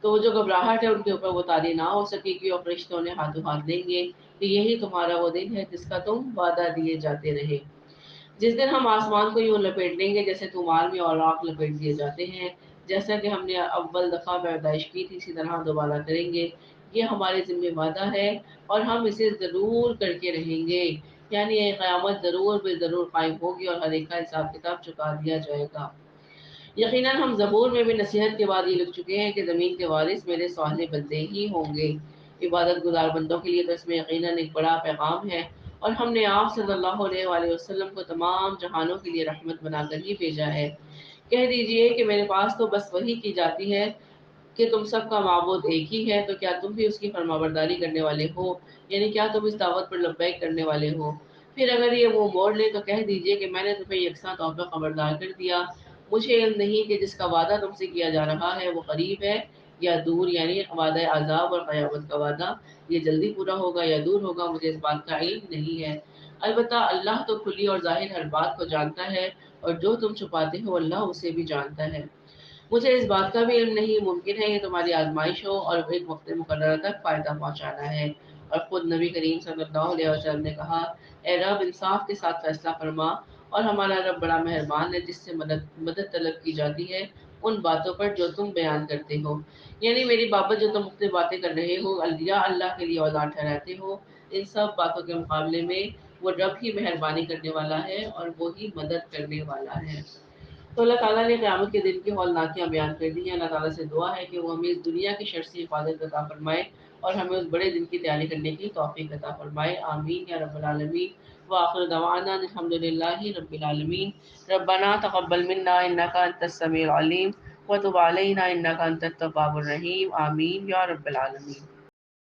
تو وہ جو گھبراہٹ ہے ان کے اوپر وہ طاری نہ ہو سکے گی اور فرشتوں نے ہاتھوں ہاتھ دیں گے کہ یہی تمہارا وہ دن ہے جس کا تم وعدہ دیے جاتے رہے۔ جس دن ہم آسمان کو یوں لپیٹ دیں گے جیسے طومار میں اوراق لپیٹ دیے جاتے ہیں، جیسا کہ ہم نے اول دفعہ پیدائش کی تھی اسی طرح دوبارہ کریں گے، یہ ہمارے ذمہ وعدہ ہے اور ہم اسے ضرور کر کے رہیں گے، یعنی یہ قیامت ضرور بے ضرور قائم ہوگی اور ہر ایک کا حساب کتاب چکا دیا جائے گا۔ یقیناً ہم زبور میں بھی نصیحت کے بعد یہ لکھ چکے ہیں کہ زمین کے وارث میرے صالح بندے ہی ہوں گے۔ عبادت گزار بندوں کے لیے تو اس میں یقیناً ایک بڑا پیغام ہے، اور ہم نے آپ صلی اللہ علیہ وآلہ وسلم کو تمام جہانوں کے لیے رحمت بنا کر ہی بھیجا ہے۔ کہہ دیجئے کہ میرے پاس تو بس وہی کی جاتی ہے کہ تم سب کا معبود ایک ہی ہے، تو کیا تم بھی اس کی فرمانبرداری کرنے والے ہو، یعنی کیا تم اس دعوت پر لبیک کرنے والے ہو؟ پھر اگر یہ منہ موڑ لے تو کہہ دیجئے کہ میں نے تمہیں یکساں طور پر خبردار کر دیا، مجھے علم نہیں کہ جس کا وعدہ تم سے کیا جا رہا ہے وہ قریب ہے یا دور، یعنی وعدہ عذاب اور قیامت کا وعدہ یہ جلدی پورا ہوگا یا دور ہوگا، مجھے اس بات کا علم نہیں ہے۔ البتہ اللہ تو کھلی اور ظاہر ہر بات کو جانتا ہے، اور جو تم چھپاتے ہو اللہ اسے بھی جانتا ہے۔ مجھے اس بات کا بھی علم نہیں، ممکن ہے یہ تمہاری آزمائش ہو اور ایک وقت مقررہ تک فائدہ پہنچانا ہے۔ اور خود نبی کریم صلی اللہ علیہ وسلم نے کہا، اے رب انصاف کے ساتھ فیصلہ فرما، اور ہمارا رب بڑا مہربان ہے جس سے مدد طلب کی جاتی ہے ان باتوں پر جو تم بیان کرتے ہو، یعنی میری بابت جو تم مختلف باتیں کر رہے ہو یا اللہ کے لیے اوزار ٹھہراتے ہو، ان سب باتوں کے مقابلے میں وہ رب ہی مہربانی کرنے والا ہے اور وہی مدد کرنے والا ہے۔ تو اللہ تعالیٰ نے قیامت کے دن کی ہولناکیاں بیان کر دی ہیں۔ اللہ تعالیٰ سے دعا ہے کہ وہ ہمیں اس دنیا کی شر سے حفاظت عطا فرمائے اور ہمیں اس بڑے دن کی تیاری کرنے کی توفیق عطا فرمائے، آمین یا رب العالمین۔ وآخر دعوانا الحمد للہ رب العالمین۔ ربنا تقبل منا انک انت السمیع العلیم وتب علینا انک انت التواب الرحیم، آمین یا رب العالمین۔